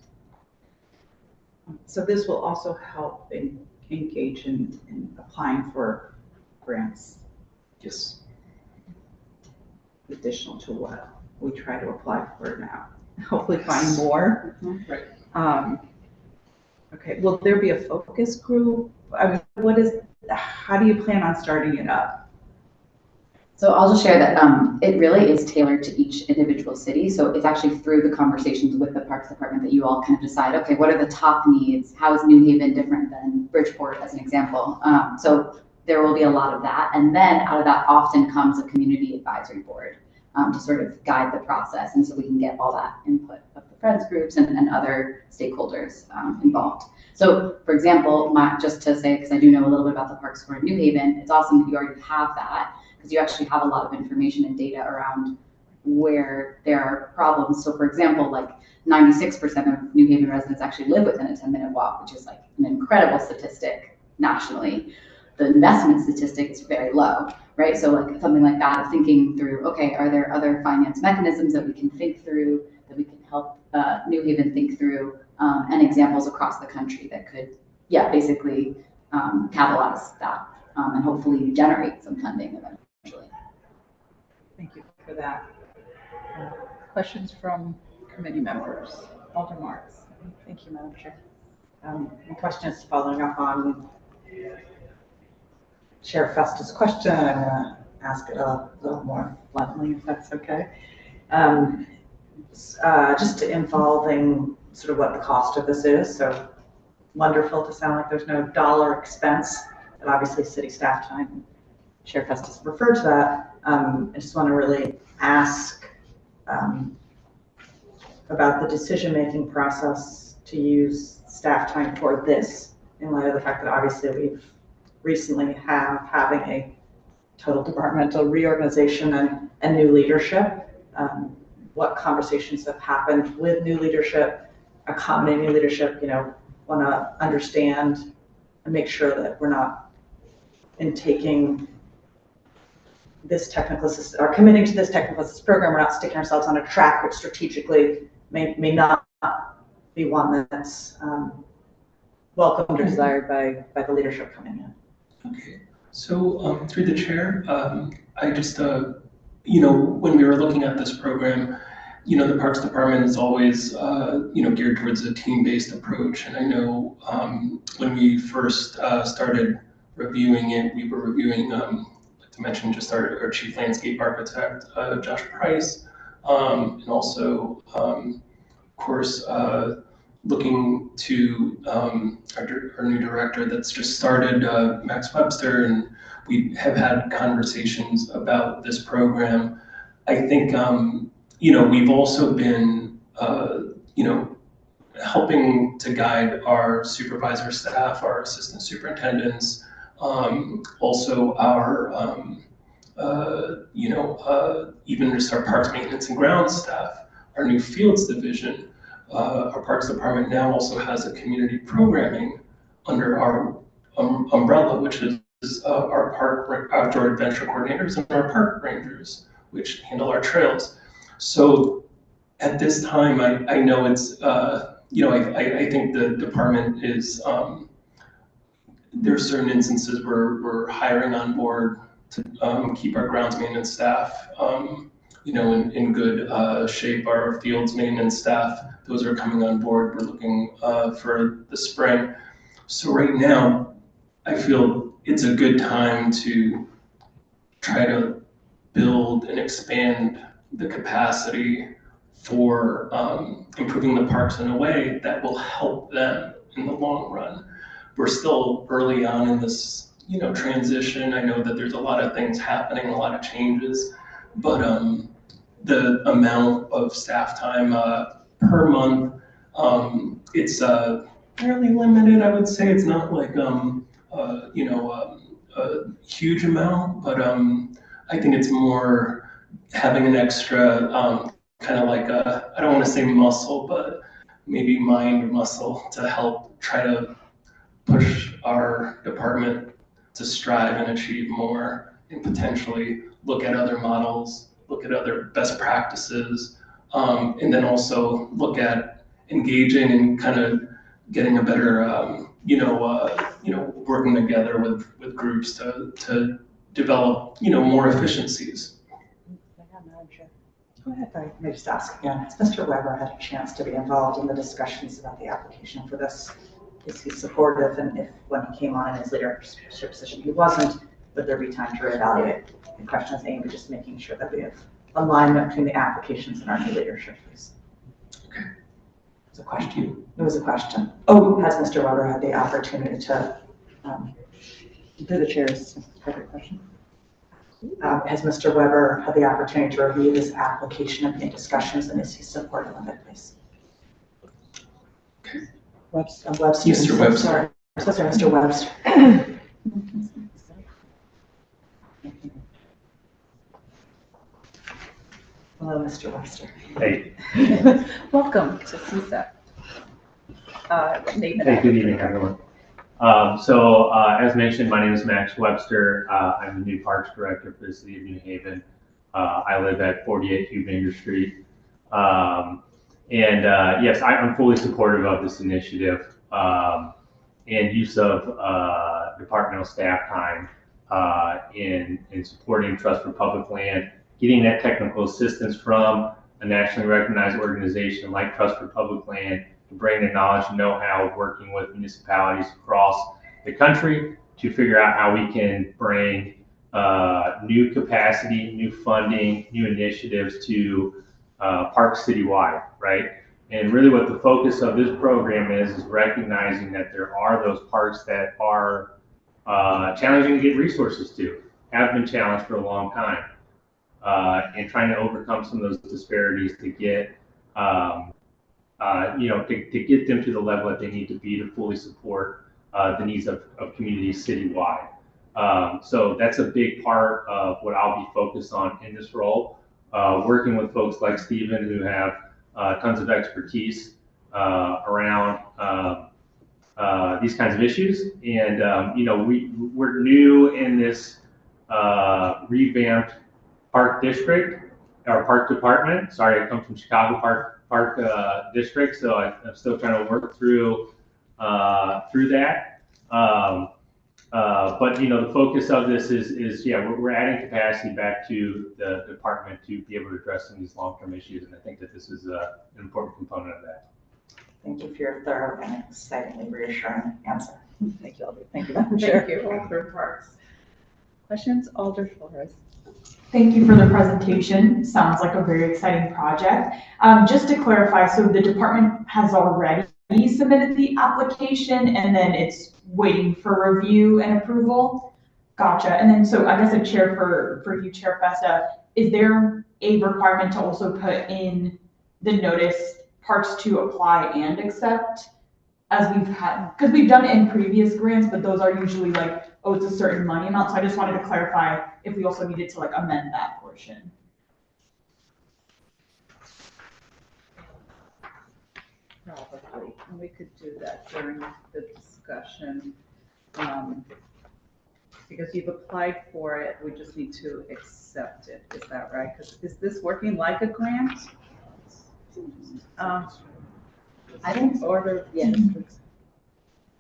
So this will also help engage in applying for grants. Yes. Additional to what we try to apply for now. Hopefully find more. Right. Okay, will there be a focus group? I mean, how do you plan on starting it up? So I'll just share that it really is tailored to each individual city. So it's actually through the conversations with the Parks Department that you all kind of decide, okay, what are the top needs? How is New Haven different than Bridgeport, as an example? So there will be a lot of that. And then out of that often comes a community advisory board to sort of guide the process. And so we can get all that input of the friends groups and other stakeholders involved. So for example, just to say, because I do know a little bit about the Parks Board in New Haven, it's awesome that you already have that, because you actually have a lot of information and data around where there are problems. So for example, like 96% of New Haven residents actually live within a 10-minute walk, which is like an incredible statistic nationally. The investment statistic is very low, right? So like something like that, thinking through, okay, are there other finance mechanisms that we can think through, that we can help New Haven think through, and examples across the country that could, yeah, basically catalyze that and hopefully generate some funding eventually. Thank you for that. Questions from committee members? Alder Marks. Thank you, Madam Chair. My question is following up on Chair Festa's question. I'm going to ask it a little more bluntly, if that's okay. Just involving sort of what the cost of this is. So wonderful to sound like there's no dollar expense, but obviously city staff time. Chair Festus referred to that. I just want to really ask about the decision-making process to use staff time for this, in light of the fact that obviously we've recently having a total departmental reorganization and new leadership. What conversations have happened with new leadership, accommodating new leadership, want to understand and make sure that we're not taking this technical assistance, or committing to this technical assistance program, we're not sticking ourselves on a track which strategically may not be one that's welcomed or desired by the leadership coming in. Okay, so through the chair, I just, when we were looking at this program, the Parks Department is always, geared towards a team-based approach. And I know when we first started reviewing it, we were reviewing, like to mention, just our chief landscape architect, Josh Price, and also, of course, looking to our new director that's just started, Max Webster, and we have had conversations about this program. I think, we've also been, helping to guide our supervisor staff, our assistant superintendents, also our, even just our parks maintenance and grounds staff, our new fields division. Our Parks Department now also has a community programming under our umbrella, which is our park outdoor adventure coordinators and our park rangers, which handle our trails. So at this time, I know it's, I think the department is, there are certain instances where we're hiring on board to keep our grounds maintenance staff, in good shape. Our fields maintenance staff, those are coming on board. We're looking for the spring. So right now, I feel it's a good time to try to build and expand the capacity for improving the parks in a way that will help them in the long run. We're still early on in this, transition. I know that there's a lot of things happening, a lot of changes, but the amount of staff time per month, it's fairly limited. I would say it's not like a huge amount, but I think it's more having an extra kind of like I don't want to say muscle, but maybe mind muscle to help try to push our department to strive and achieve more, and potentially look at other models, look at other best practices, and then also look at engaging and kind of getting a better, working together with groups to develop, more efficiencies. Go ahead, I may just ask again. Has Mr. Weber had a chance to be involved in the discussions about the application for this is he supportive? And if, when he came on in his leadership position, he wasn't, would there be time to reevaluate? The question is aimed at just making sure that we have alignment between the applications and our new leadership, please. It was a question. It was a question. Oh, has Mr. Weber had the opportunity to, through the chair's perfect question. Has Mr. Weber had the opportunity to review this application and make discussions, and is he supportive of it, please? Webster. Mr. Webster. Sorry, I'm so sorry, Mr. Webster. Hello, Mr. Webster. Hey. Welcome to CSEP. Hey, good evening, everyone. As mentioned, my name is Max Webster. I'm the new Parks Director for the City of New Haven. I live at 48 Hugh Banger Street. Yes, I'm fully supportive of this initiative and use of departmental staff time in supporting Trust for Public Land, getting that technical assistance from a nationally recognized organization like Trust for Public Land to bring the knowledge and know-how of working with municipalities across the country to figure out how we can bring new capacity, new funding, new initiatives to parks citywide, right? And really what the focus of this program is recognizing that there are those parks that are challenging to get resources to, have been challenged for a long time, and trying to overcome some of those disparities to get to get them to the level that they need to be to fully support the needs of communities citywide. So that's a big part of what I'll be focused on in this role, working with folks like Stephen who have tons of expertise around these kinds of issues. And, we're new in this revamped park district, or park department. Sorry, I come from Chicago Park District, so I'm still trying to work through that. But the focus of this is we're adding capacity back to the department to be able to address some of these long-term issues, and I think that this is an important component of that. Thank you for your thorough and excitingly reassuring answer. Thank you, Alder. Thank you, Madam Chair. Thank you, Alder Parks. Questions, Alder Flores? Thank you for the presentation. Sounds like a very exciting project. Just to clarify, so the department has already submitted the application and then it's waiting for review and approval? Gotcha. And then, so I guess a chair for you, Chair Festa, is there a requirement to also put in the notice parks to apply and accept, as we've had, because we've done it in previous grants, but those are usually like, oh, it's a certain money amount. So I just wanted to clarify if we also needed to like amend that portion. Probably, and we could do that during the discussion. Because you've applied for it, we just need to accept it. Is that right? Because is this working like a grant? I think order, yes.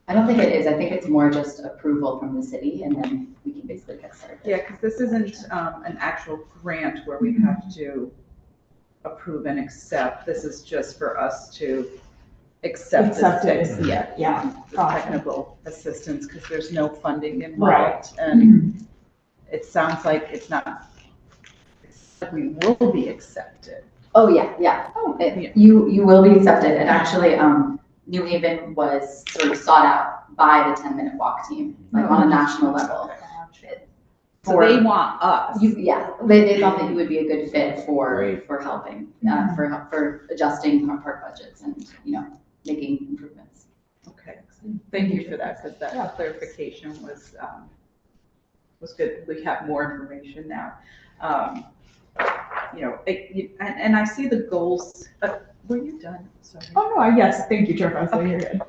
I don't think it is. I think it's more just approval from the city and then we can basically get started. Yeah, because this isn't an actual grant where we have to approve and accept. This is just for us to accept it. Yeah. The technical assistance, because there's no funding involved. And it sounds like it's not, we will be accepted. Oh, yeah. You will be accepted. And actually, New Haven was sort of sought out by the 10-minute walk team, like on a national level. So they want us. They thought that you would be a good fit for helping, for adjusting park budgets and, making improvements. Okay, thank you for that, because that clarification was good. We have more information now. And I see the goals. Were you done? Sorry. Oh no, yes, thank you, Chair. You're good.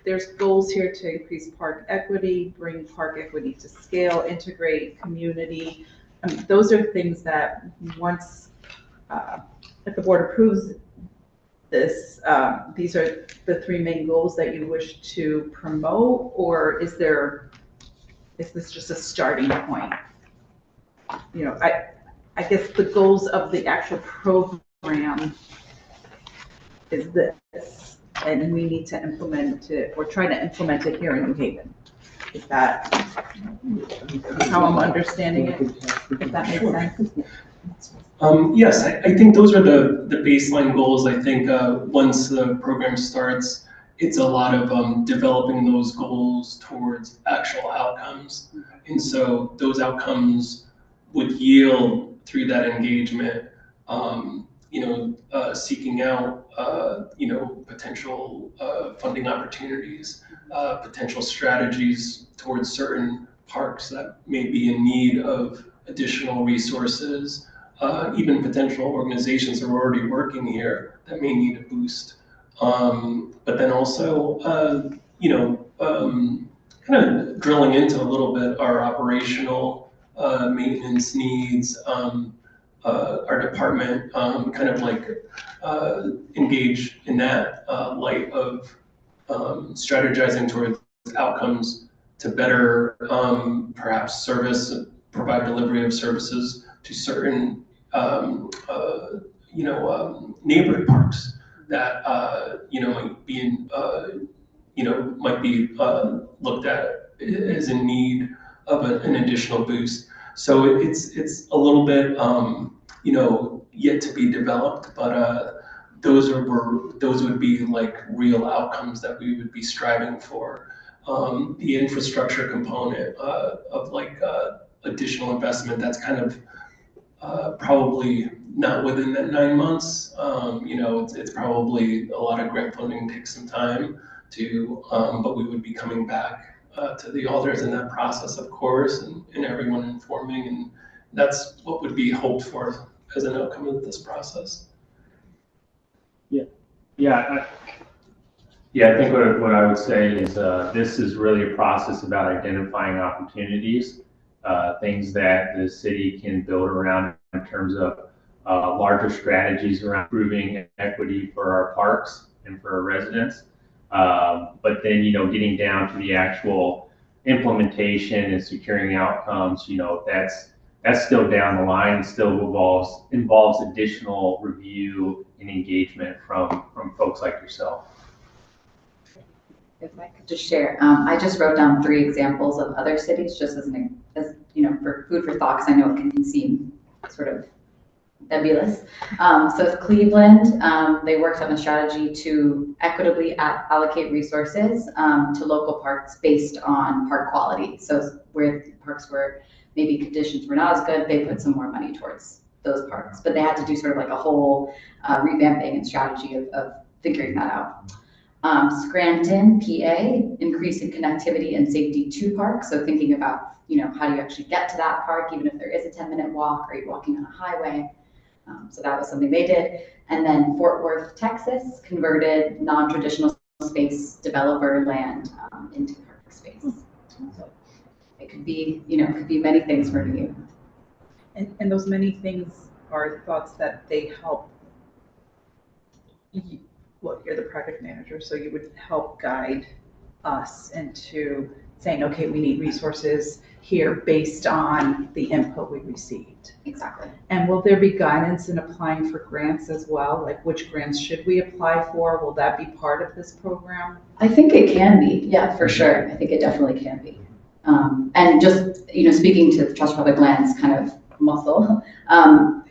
There's goals here to increase park equity, bring park equity to scale, integrate community. Those are things that once, if the board approves this, these are the three main goals that you wish to promote, or is this just a starting point? I guess the goals of the actual program is this. and we need to implement it, or try to implement it here in New Haven. Is that how I'm understanding it? If that makes sense? Yes, I think those are the baseline goals. I think once the program starts, it's a lot of developing those goals towards actual outcomes. And so those outcomes would yield through that engagement, seeking out, potential funding opportunities, potential strategies towards certain parks that may be in need of additional resources, even potential organizations that are already working here that may need a boost. But then also, kind of drilling into a little bit our operational maintenance needs, our department kind of like engage in that light of strategizing towards outcomes to better perhaps provide delivery of services to certain neighborhood parks that might be looked at as in need of an additional boost. So it's a little bit yet to be developed, but those would be like real outcomes that we would be striving for. The infrastructure component of like additional investment, that's kind of probably not within that 9 months. It's probably a lot of grant funding takes some time to, but we would be coming back to the alders in that process, of course, and everyone informing, and that's what would be hoped for as an outcome of this process. I think what I would say is this is really a process about identifying opportunities, things that the city can build around in terms of larger strategies around improving equity for our parks and for our residents. But then, getting down to the actual implementation and securing outcomes, that's still down the line, still involves additional review and engagement from folks like yourself. If I could just share, I just wrote down 3 examples of other cities, just as for food for thought, because I know it can seem sort of nebulous. So Cleveland, they worked on a strategy to equitably allocate resources to local parks based on park quality. So where parks were maybe conditions were not as good, they put some more money towards those parks. But they had to do sort of like a whole revamping and strategy of figuring that out. Scranton, PA, increasing connectivity and safety to parks. So thinking about, how do you actually get to that park, even if there is a 10-minute walk or you're walking on a highway. So that was something they did. And then Fort Worth, Texas, converted non-traditional space developer land into park space. So it could be, many things for you. And those many things are thoughts that they help. Well, you're the project manager, so you would help guide us into saying, okay, we need resources here based on the input we received. Exactly. And will there be guidance in applying for grants as well? Like which grants should we apply for? Will that be part of this program? I think it can be, yeah, for sure. I think it definitely can be. And just, speaking to the Trust Public Lands kind of muscle,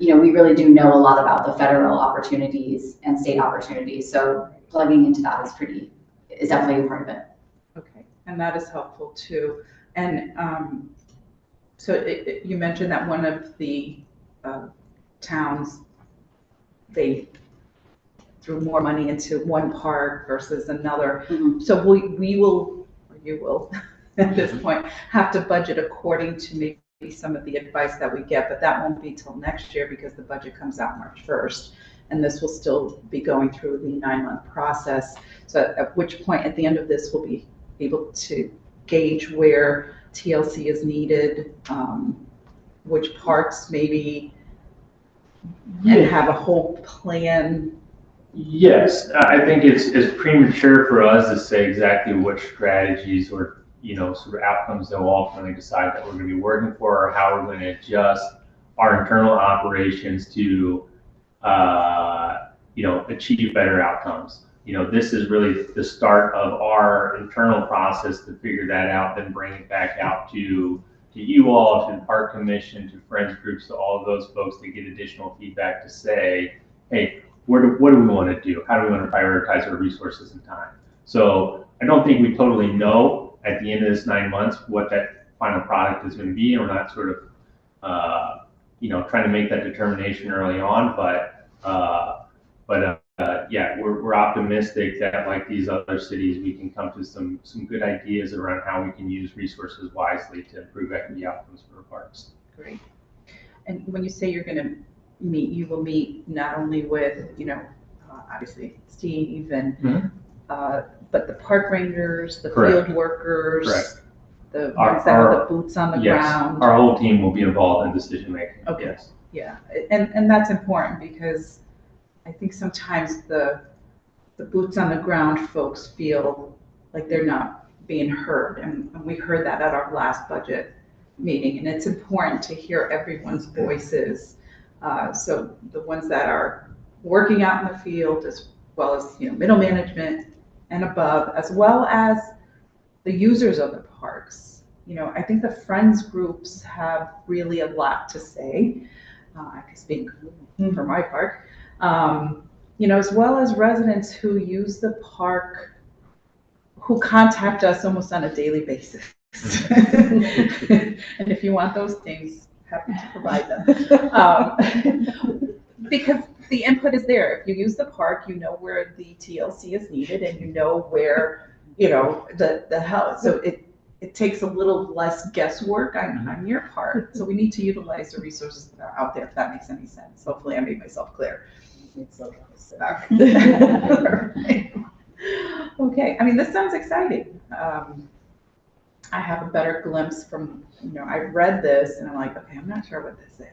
we really do know a lot about the federal opportunities and state opportunities. So plugging into that is definitely a part of it. Okay, and that is helpful too. And so you mentioned that one of the towns, they threw more money into one park versus another. Mm-hmm. So we will, or you will, at this point, have to budget according to maybe some of the advice that we get, but that won't be till next year because the budget comes out March 1st. And this will still be going through the 9-month process. So at which point, at the end of this, we'll be able to gauge where TLC is needed, which parks maybe, and have a whole plan. Yes, I think it's premature for us to say exactly which strategies or sort of outcomes that we'll ultimately decide that we're going to be working for, or how we're going to adjust our internal operations to achieve better outcomes. this is really the start of our internal process to figure that out, then bring it back out to you all, to the park commission, to friends groups, to all of those folks to get additional feedback to say, hey, what do we want to do? How do we want to prioritize our resources and time? So I don't think we totally know at the end of this 9 months what that final product is going to be. And we're not sort of, trying to make that determination early on, but yeah, we're optimistic that like these other cities, we can come to some good ideas around how we can use resources wisely to improve equity outcomes for our parks. Great. And when you say you're going to meet, you will meet not only with, obviously Steve and, but the park rangers, the Correct. field workers, Correct. the ones that have the boots on the yes, ground. Our whole team will be involved in decision making. Okay. Yes. Yeah, and that's important because I think sometimes the boots on the ground folks feel like they're not being heard, and we heard that at our last budget meeting, and it's important to hear everyone's voices. So the ones that are working out in the field, as well as middle management and above, as well as the users of the parks. I think the friends groups have really a lot to say. I can speak for my part. As well as residents who use the park, who contact us almost on a daily basis. And if you want those things, happy to provide them. Because the input is there. If you use the park, you know where the TLC is needed and you know where, the help. So it takes a little less guesswork on your part. So we need to utilize the resources that are out there, if that makes any sense. Hopefully I made myself clear. Okay, this sounds exciting. I have a better glimpse from, I read this and I'm like, okay, I'm not sure what this is.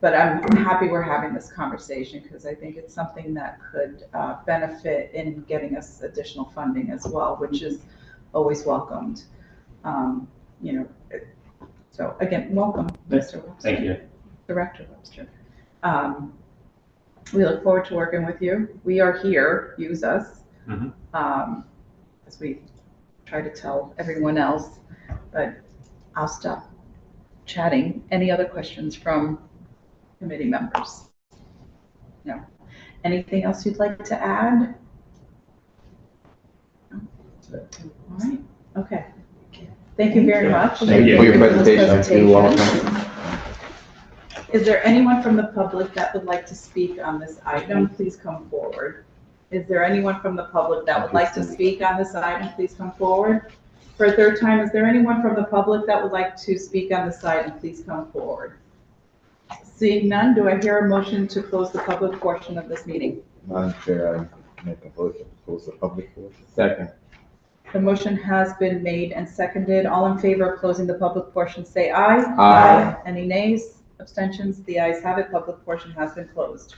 But I'm happy we're having this conversation because I think it's something that could benefit in getting us additional funding as well, which is always welcomed. So again, welcome, Mr. Webster. Thank you. Director Webster. We look forward to working with you. We are here, use us, as we try to tell everyone else, but I'll stop chatting. Any other questions from committee members? No. Anything else you'd like to add? No? All right, okay. Thank you very much. Thank you for your presentation. Thank you. Welcome. Is there anyone from the public that would like to speak on this item? Please come forward. Is there anyone from the public that would like to speak on this item? Please come forward. For a third time, is there anyone from the public that would like to speak on this item? Please come forward. Seeing none, do I hear a motion to close the public portion of this meeting? Madam Chair, I make a motion to close the public portion. Second. The motion has been made and seconded. All in favor of closing the public portion, say aye. Aye. Any nays, abstentions? The ayes have it. Public portion has been closed.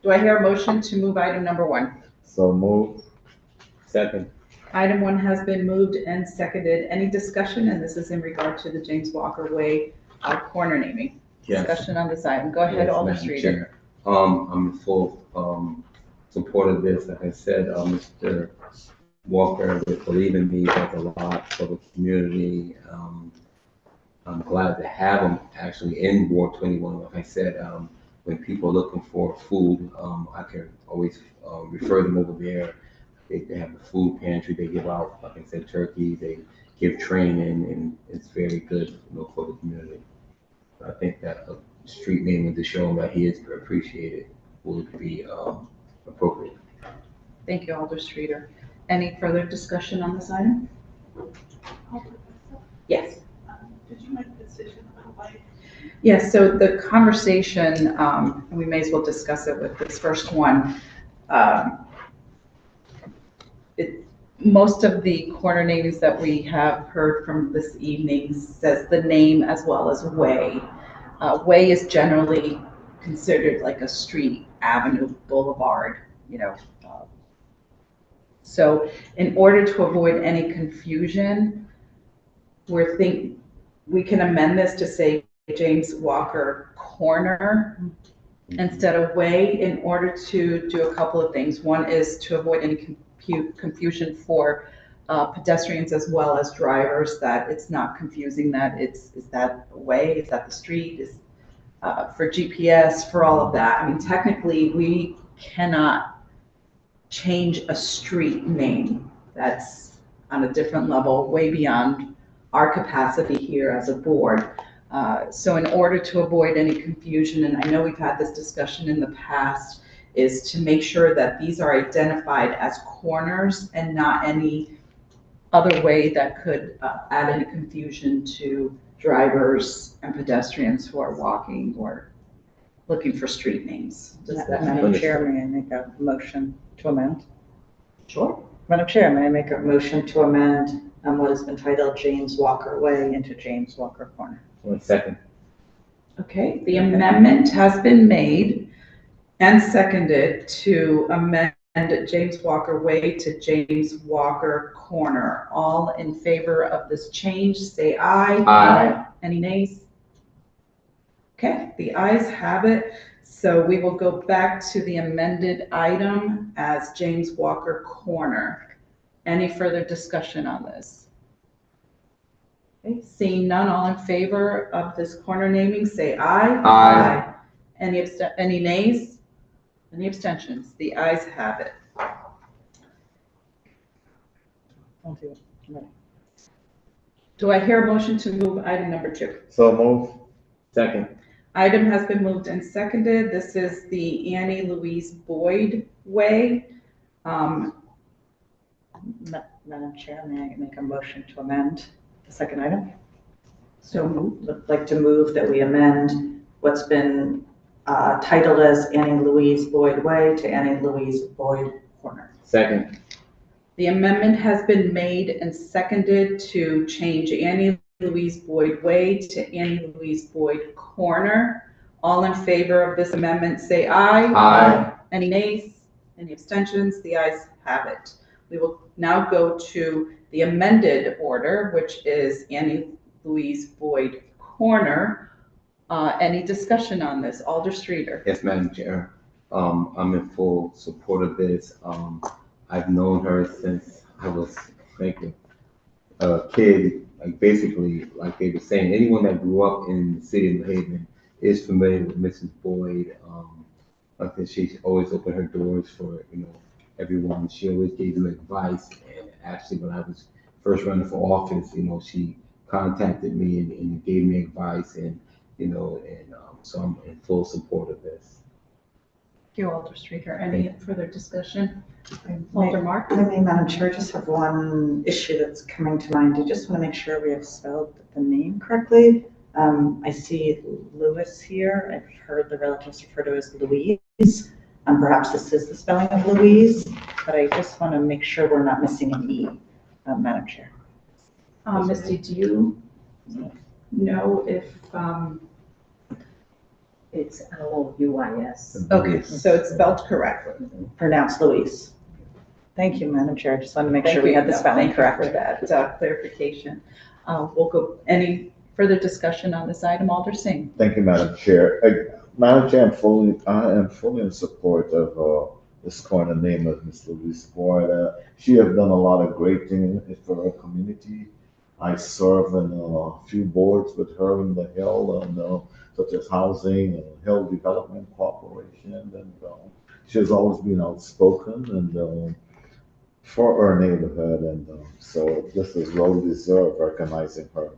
Do I hear a motion to move item number 1? So move. Second. Item 1 has been moved and seconded. Any discussion? And this is in regard to the James Walker Way corner naming. Yes. Discussion on this item. Go ahead, Alder Streeter. I'm in full support of this. Like I said, Mr. Walker would believe in me, does a lot for the community. I'm glad to have him actually in Ward 21. Like I said, when people are looking for food, I can always refer them over there. They have the food pantry. They give out, like I said, turkey. They give training, and it's very good, for the community. I think that a street name to show him that he is appreciated would be appropriate. Thank you, Alder Streeter. Any further discussion on this item? Yes. Did you make a decision about like? Yes, so the conversation, and we may as well discuss it with this first one. Most of the corner names that we have heard from this evening says the name as well as way. Way is generally considered like a street, avenue, boulevard, So in order to avoid any confusion, we can amend this to say James Walker Corner instead of way in order to do a couple of things. One is to avoid any confusion for pedestrians as well as drivers, that it's not confusing that is that a way, is that the street, is for GPS, for all of that. I mean, technically, we cannot change a street name. That's on a different level, way beyond our capacity here as a board. So in order to avoid any confusion, and I know we've had this discussion in the past, is to make sure that these are identified as corners and not any other way that could add any confusion to drivers and pedestrians who are walking or looking for street names. Does that Madam make Chair, may I make a motion to amend? Sure. Madam Chair, may I make a motion to amend what has been titled James Walker Way into James Walker Corner? 1 second. Okay, the amendment has been made and seconded to amend James Walker Way to James Walker Corner. All in favor of this change, say aye. Aye. Any nays? Okay, the ayes have it. So we will go back to the amended item as James Walker Corner. Any further discussion on this? Okay, seeing none, all in favor of this corner naming, say aye. Aye. Any nays? Any abstentions? The ayes have it. Don't do it. I'm ready. Do I hear a motion to move item number 2? So move. Second. Item has been moved and seconded. This is the Annie Louise Boyd Way. Madam Chair, may I make a motion to amend the second item? So moved. I'd like to move that we amend what's been titled as Annie Louise Boyd Way to Annie Louise Boyd Corner. Second. The amendment has been made and seconded to change Annie Louise Boyd Way to Annie Louise Boyd Corner. All in favor of this amendment, say aye. Aye. Any nays? Any abstentions? The ayes have it. We will now go to the amended order, which is Annie Louise Boyd Corner. Any discussion on this? Alder Streeter. Yes, Madam Chair. I'm in full support of this. I've known her since I was like a kid. Like basically, like they were saying, anyone that grew up in the city of New Haven is familiar with Mrs. Boyd. I think she always opened her doors for everyone. She always gave them advice. And actually, when I was first running for office, she contacted me and gave me advice, and so I'm in full support of this. Thank you, Alder Streeter. Any further discussion? Alder Mark? Madam Chair, I just have one issue that's coming to mind. I just want to make sure we have spelled the name correctly. I see Lewis here. I've heard the relatives refer to as Louise. Perhaps this is the spelling of Louise, but I just want to make sure we're not missing an E, Madam Chair. Misty, do you know if, It's Louis. okay, so it's spelled correctly. Pronounced Louise. Thank you, Madam Chair. I just wanted to make Thank sure we you. had the No, spelling thank you correct. for that clarification. We'll go, any further discussion on this item, Alder Singh? Thank you, Madam Chair. Madam Chair, I am fully in support of this corner name of Miss Louise Boyd. She has done a lot of great things for our community. I serve in a few boards with her in the Hill, and such as Housing and Hill Development Corporation, and she has always been outspoken and for our neighborhood, and so this is well deserved, recognizing her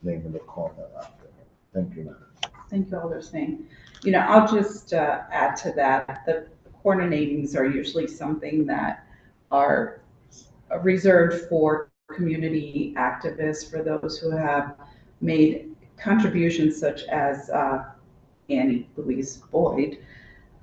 name in the corner after her. Thank you, Madam. Thank you, Alder Singh. I'll just add to that. The corner namings are usually something that are reserved for community activists, for those who have made contributions such as Annie Louise Boyd.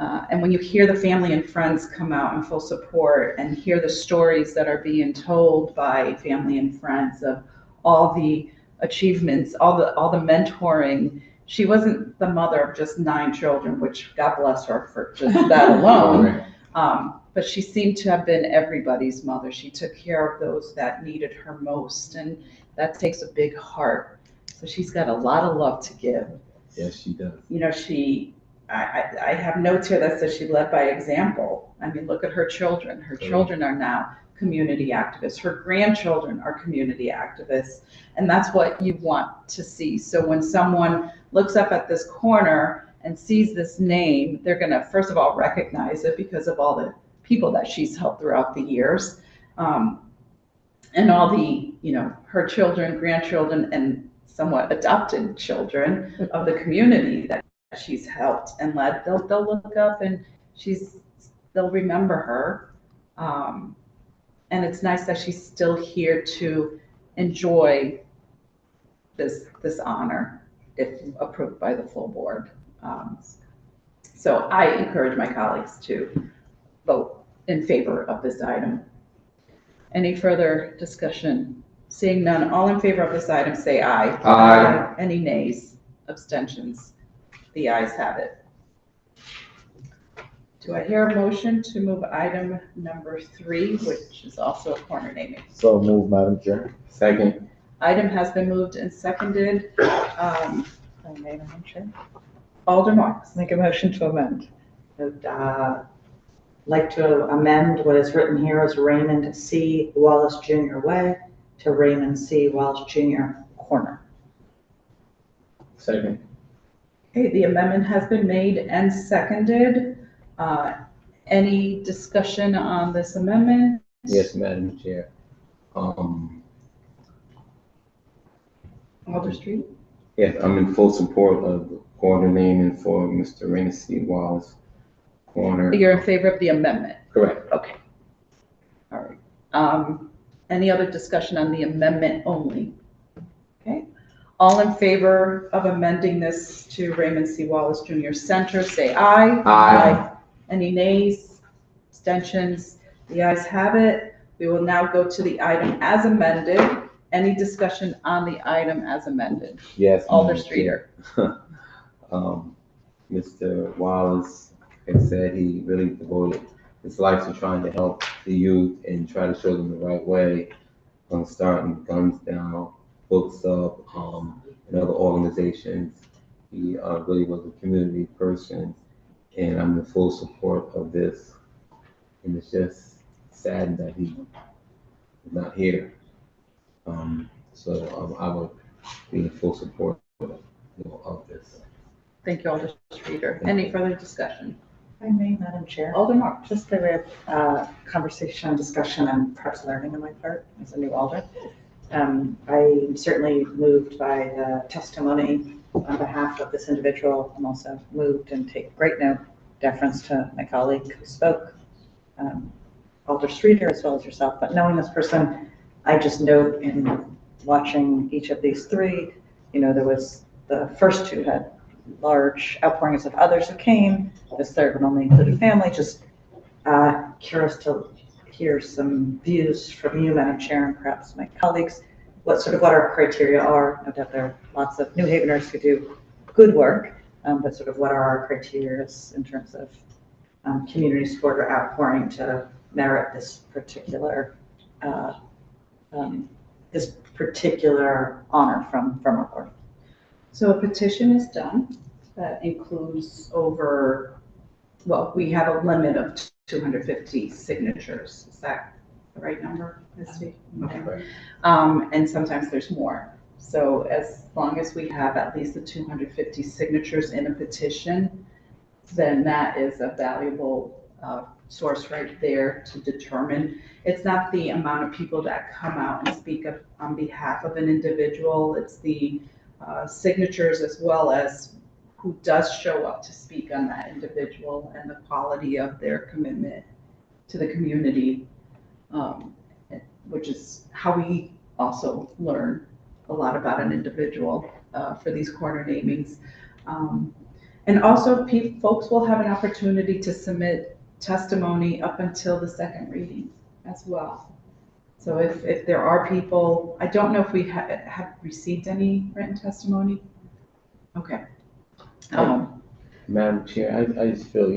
And when you hear the family and friends come out in full support and hear the stories that are being told by family and friends of all the achievements, all the mentoring. She wasn't the mother of just 9 children, which God bless her for just that alone. But she seemed to have been everybody's mother. She took care of those that needed her most, and that takes a big heart. So she's got a lot of love to give. Yes, she does. She I have notes here that says she led by example. I mean, look at her children. Her children are now community activists. Her grandchildren are community activists. And that's what you want to see. So when someone looks up at this corner and sees this name, they're going to, first of all, recognize it because of all the people that she's helped throughout the years. And all the, her children, grandchildren, and somewhat adopted children of the community that she's helped and led. They'll look up and they'll remember her. And it's nice that she's still here to enjoy this honor if approved by the full board. So I encourage my colleagues to vote in favor of this item. Any further discussion? Seeing none, all in favor of this item say aye. Aye. Any nays, abstentions? The ayes have it. Do I hear a motion to move item number 3, which is also a corner naming? So move, Madam Chair. Second. Item has been moved and seconded. Madam Chair. Alder Marks. Make a motion to amend. Like to amend what is written here as Raymond C. Wallace Jr. Way to Raymond C. Wallace Jr. Corner. Second. Okay, the amendment has been made and seconded. Any discussion on this amendment? Yes, Madam Chair. Alder Street? Yes, I'm in full support of the corner naming for Mr. Raymond C. Wallace Corner. You're in favor of the amendment? Correct. Okay. All right. Any other discussion on the amendment only? Okay. All in favor of amending this to Raymond C. Wallace Jr. Center, say aye. Aye. Any nays, abstentions? The ayes have it. We will now go to the item as amended. Any discussion on the item as amended? Yes. Alder Streeter. Mr. Wallace has said he really devoted his life to trying to help the youth and try to show them the right way on starting Guns Down, Books Up, and other organizations. He really was a community person, and I'm in full support of this. And it's just sad that he is not here. So I would be in full support of this. Thank you, Alder Streeter. Any further discussion? If I may, Madam Chair. Alder Marks. Just a conversation, discussion, and perhaps learning on my part as a new alder. I'm certainly moved by the testimony on behalf of this individual. I'm also moved and take great note, deference to my colleague who spoke, Alder Streeter, as well as yourself. But knowing this person, I just note in watching each of these 3, there was the first 2 had large outpourings of others who came. This third one only included family. Just curious to hear some views from you, Madam Chair, and perhaps my colleagues, what our criteria are. No doubt there are lots of New Haveners who do good work, but sort of what are our criteria in terms of community support or outpouring to merit this particular honor from our board. So a petition is done that includes we have a limit of 250 signatures. Is that the right number, Misty? Okay. Right. And sometimes there's more. So as long as we have at least the 250 signatures in a petition, then that is a valuable source right there to determine. It's not the amount of people that come out and speak on behalf of an individual. It's the signatures as well as who does show up to speak on that individual and the quality of their commitment to the community, which is how we also learn a lot about an individual for these corner namings. And also folks will have an opportunity to submit testimony up until the second reading as well. So if there are people, I don't know if we have received any written testimony. Okay. Madam Chair, I just feel,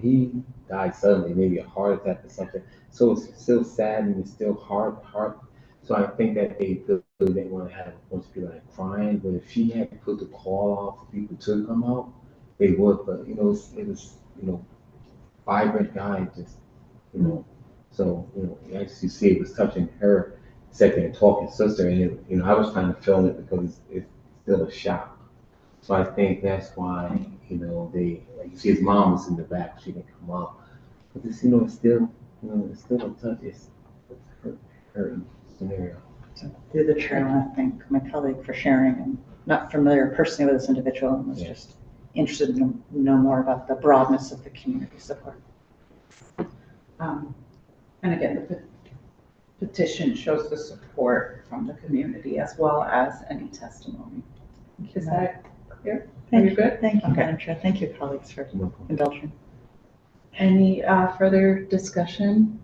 he died suddenly, maybe a heart attack or something. So it's still sad and it's still hard. So I think that they want to have a bunch of people like crying, but if she had put the call off for people to come out, they would, but it was vibrant guy, just so as you see, it was touching her, sat there and talking to sister, and I was trying to film it because it's still a shock. So I think that's why they, like you see, his mom was in the back, she didn't come up, but this it's still it's still a touch, it's her scenario. Through the chair, I want to thank my colleague for sharing. I'm not familiar personally with this individual and was just interested to know more about the broadness of the community support. And again, the petition shows the support from the community as well as any testimony. Is that clear? Are you good? Thank you, Okay. Madam Chair. Thank you, colleagues, for indulging. Any further discussion?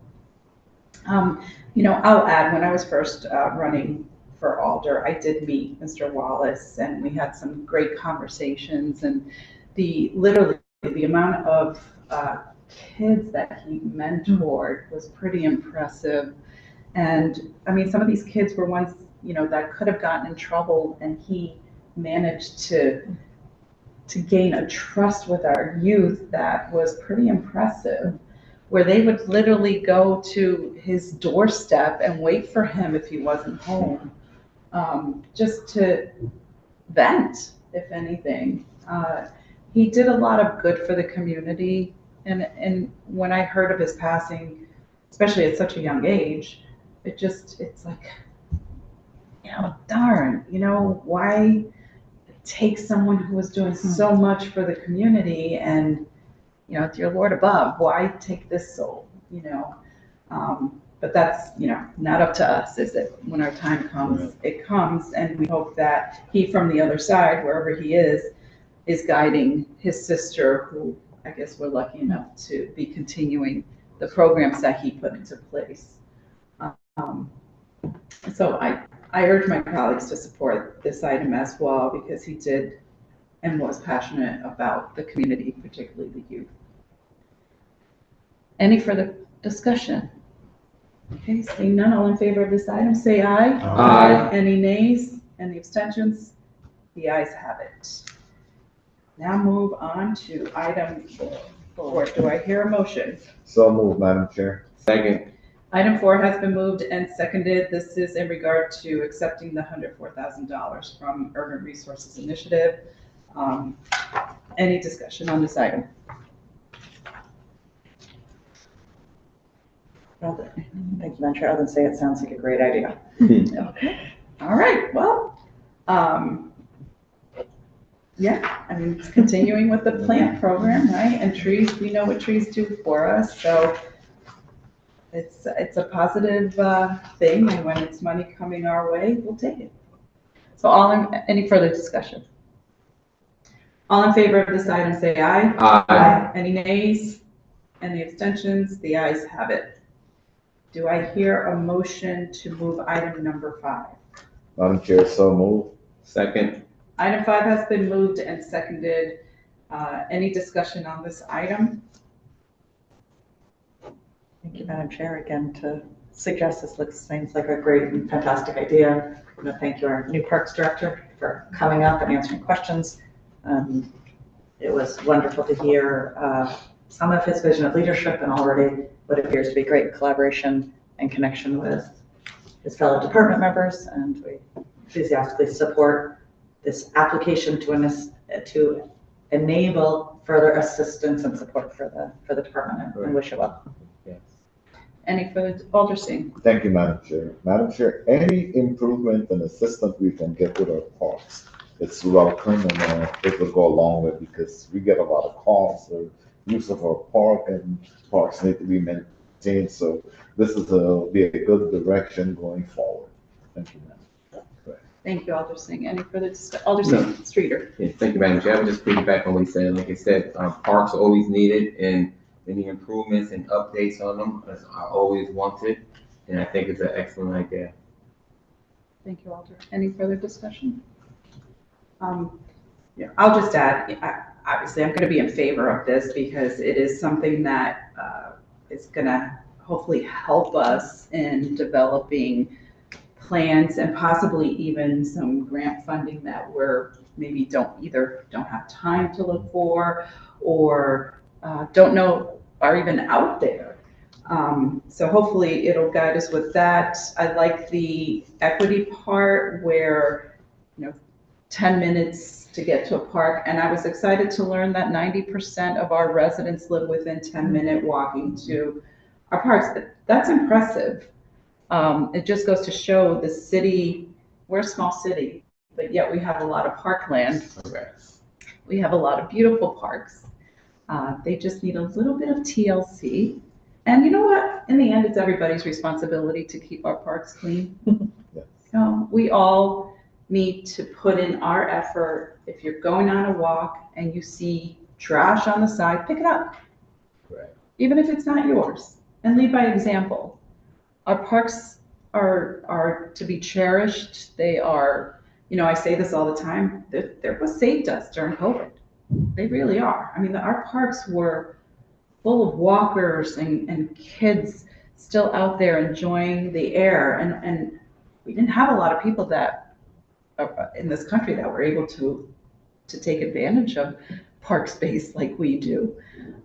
I'll add, when I was first running for Alder, I did meet Mr. Wallace and we had some great conversations, and literally the amount of kids that he mentored was pretty impressive. And I mean, some of these kids were ones, that could have gotten in trouble, and he managed to gain a trust with our youth that was pretty impressive, where they would literally go to his doorstep and wait for him if he wasn't home, just to vent, if anything. He did a lot of good for the community, and when I heard of his passing, especially at such a young age, it's like, darn, why take someone who was doing so much for the community and, dear Lord above, why take this soul, But that's, not up to us, is it? When our time comes, it comes, and we hope that he, from the other side, wherever he is guiding his sister, who I guess we're lucky enough to be continuing the programs that he put into place. So I urge my colleagues to support this item as well, because he did and was passionate about the community, particularly the youth. Any further discussion? Okay, seeing none, all in favor of this item, say aye. Aye. Any nays? Any abstentions? The ayes have it. Now move on to item 4. Do I hear a motion? So moved, Madam Chair. Second. Item 4 has been moved and seconded. This is in regard to accepting the $104,000 from Urban Resources Initiative. Any discussion on this item? Thank you, Madam Chair. Other than say it sounds like a great idea. Okay. All right. Well, it's continuing with the plant program, right? And trees, we know what trees do for us, so it's a positive thing, and when it's money coming our way, we'll take it. So any further discussion? All in favor of this item, say aye. Aye. Any nays? Any abstentions? The ayes have it. Do I hear a motion to move item number 5? Madam Chair, so moved. Second. Item 5 has been moved and seconded. Any discussion on this item? Thank you, Madam Chair, again, to suggest seems like a great and fantastic idea. I want to thank you, our new Parks Director, for coming up and answering questions. It was wonderful to hear some of his vision of leadership and already what appears to be great collaboration and connection with his fellow department members, and we enthusiastically support this application to enable further assistance and support for the department, and wish it well. Yes. Any further, Alder Singh? Thank you, Madam Chair. Madam Chair, any improvement and assistance we can get with our parks, it's welcome, and it will go a long way, because we get a lot of calls for use of our park, and parks need to be maintained. So this is be a good direction going forward. Thank you, Madam. Thank you, Alder Singh. Any further discussion? Alder Singh, Streeter. Yeah, thank you, Madam Chair. I would just piggyback on what he said. Like I said, parks are always needed, and any improvements and updates on them are always wanted, and I think it's an excellent idea. Thank you, Alder. Any further discussion? I'll just add, obviously, I'm going to be in favor of this because it is something that is going to hopefully help us in developing plans and possibly even some grant funding that we're maybe don't have time to look for or don't know are even out there. So hopefully it'll guide us with that. I like the equity part where, 10 minutes to get to a park. And I was excited to learn that 90% of our residents live within 10-minute walking to our parks. That's impressive. It just goes to show the city, we're a small city, but yet we have a lot of parkland. We have a lot of beautiful parks. They just need a little bit of TLC. And you know what? In the end, it's everybody's responsibility to keep our parks clean. We all need to put in our effort. If you're going on a walk and you see trash on the side, pick it up. Right. Even if it's not yours, and lead by example. Our parks are to be cherished. They are, I say this all the time, they're what saved us during COVID. They really are. I mean, our parks were full of walkers and kids still out there enjoying the air. And we didn't have a lot of people that in this country that were able to take advantage of park space like we do.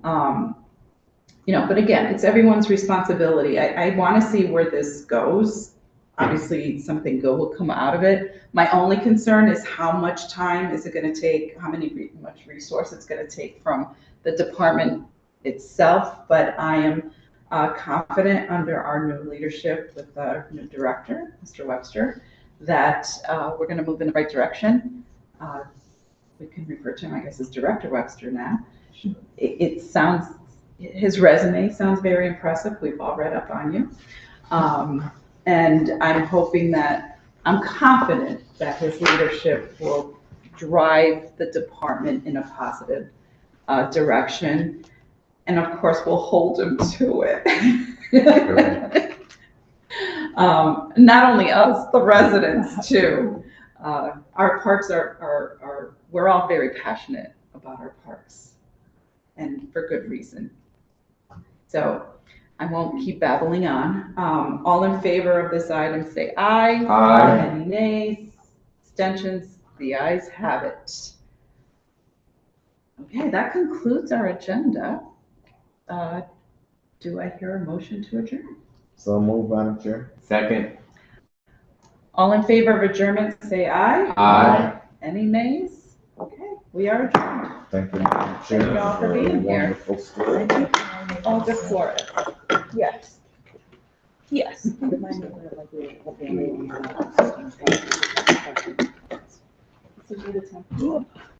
But again, it's everyone's responsibility. I want to see where this goes. Obviously, something good will come out of it. My only concern is how much time is it going to take, much resource it's going to take from the department itself. But I am confident under our new leadership with our new director, Mr. Webster, that we're going to move in the right direction. We can refer to him, I guess, as Director Webster now. His resume sounds very impressive. We've all read up on you. And I'm confident that his leadership will drive the department in a positive direction. And of course, we'll hold him to it. Not only us, the residents too. Our parks we're all very passionate about our parks, and for good reason. So I won't keep babbling on. All in favor of this item, say aye. Aye. Any nays? Abstentions? The ayes have it. Okay, that concludes our agenda. Do I hear a motion to adjourn? So move, Madam Chair. Second. All in favor of adjournment, say aye. Aye. Any nays? Okay, we are adjourned. Thank you, Madam Chair. Thank you all for being here. Wonderful story. All good for it. Yes. Yes. This is the 10th.